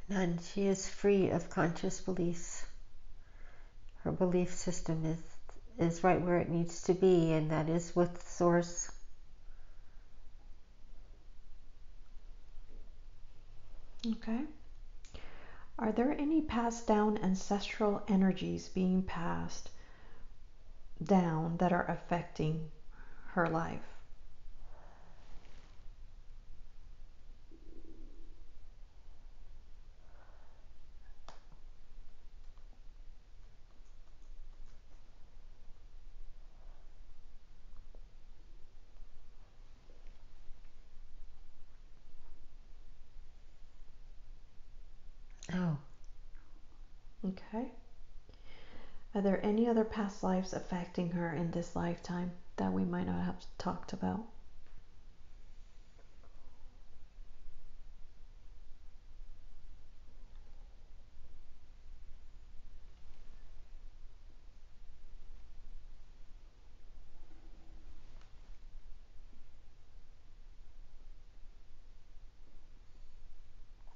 None. She is free of conscious beliefs. Her belief system is right where it needs to be, and that is with Source. Okay. Are there any passed down ancestral energies being passed down that are affecting her life? Oh. Okay. Are there any other past lives affecting her in this lifetime that we might not have talked about?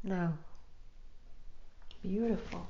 No. Beautiful.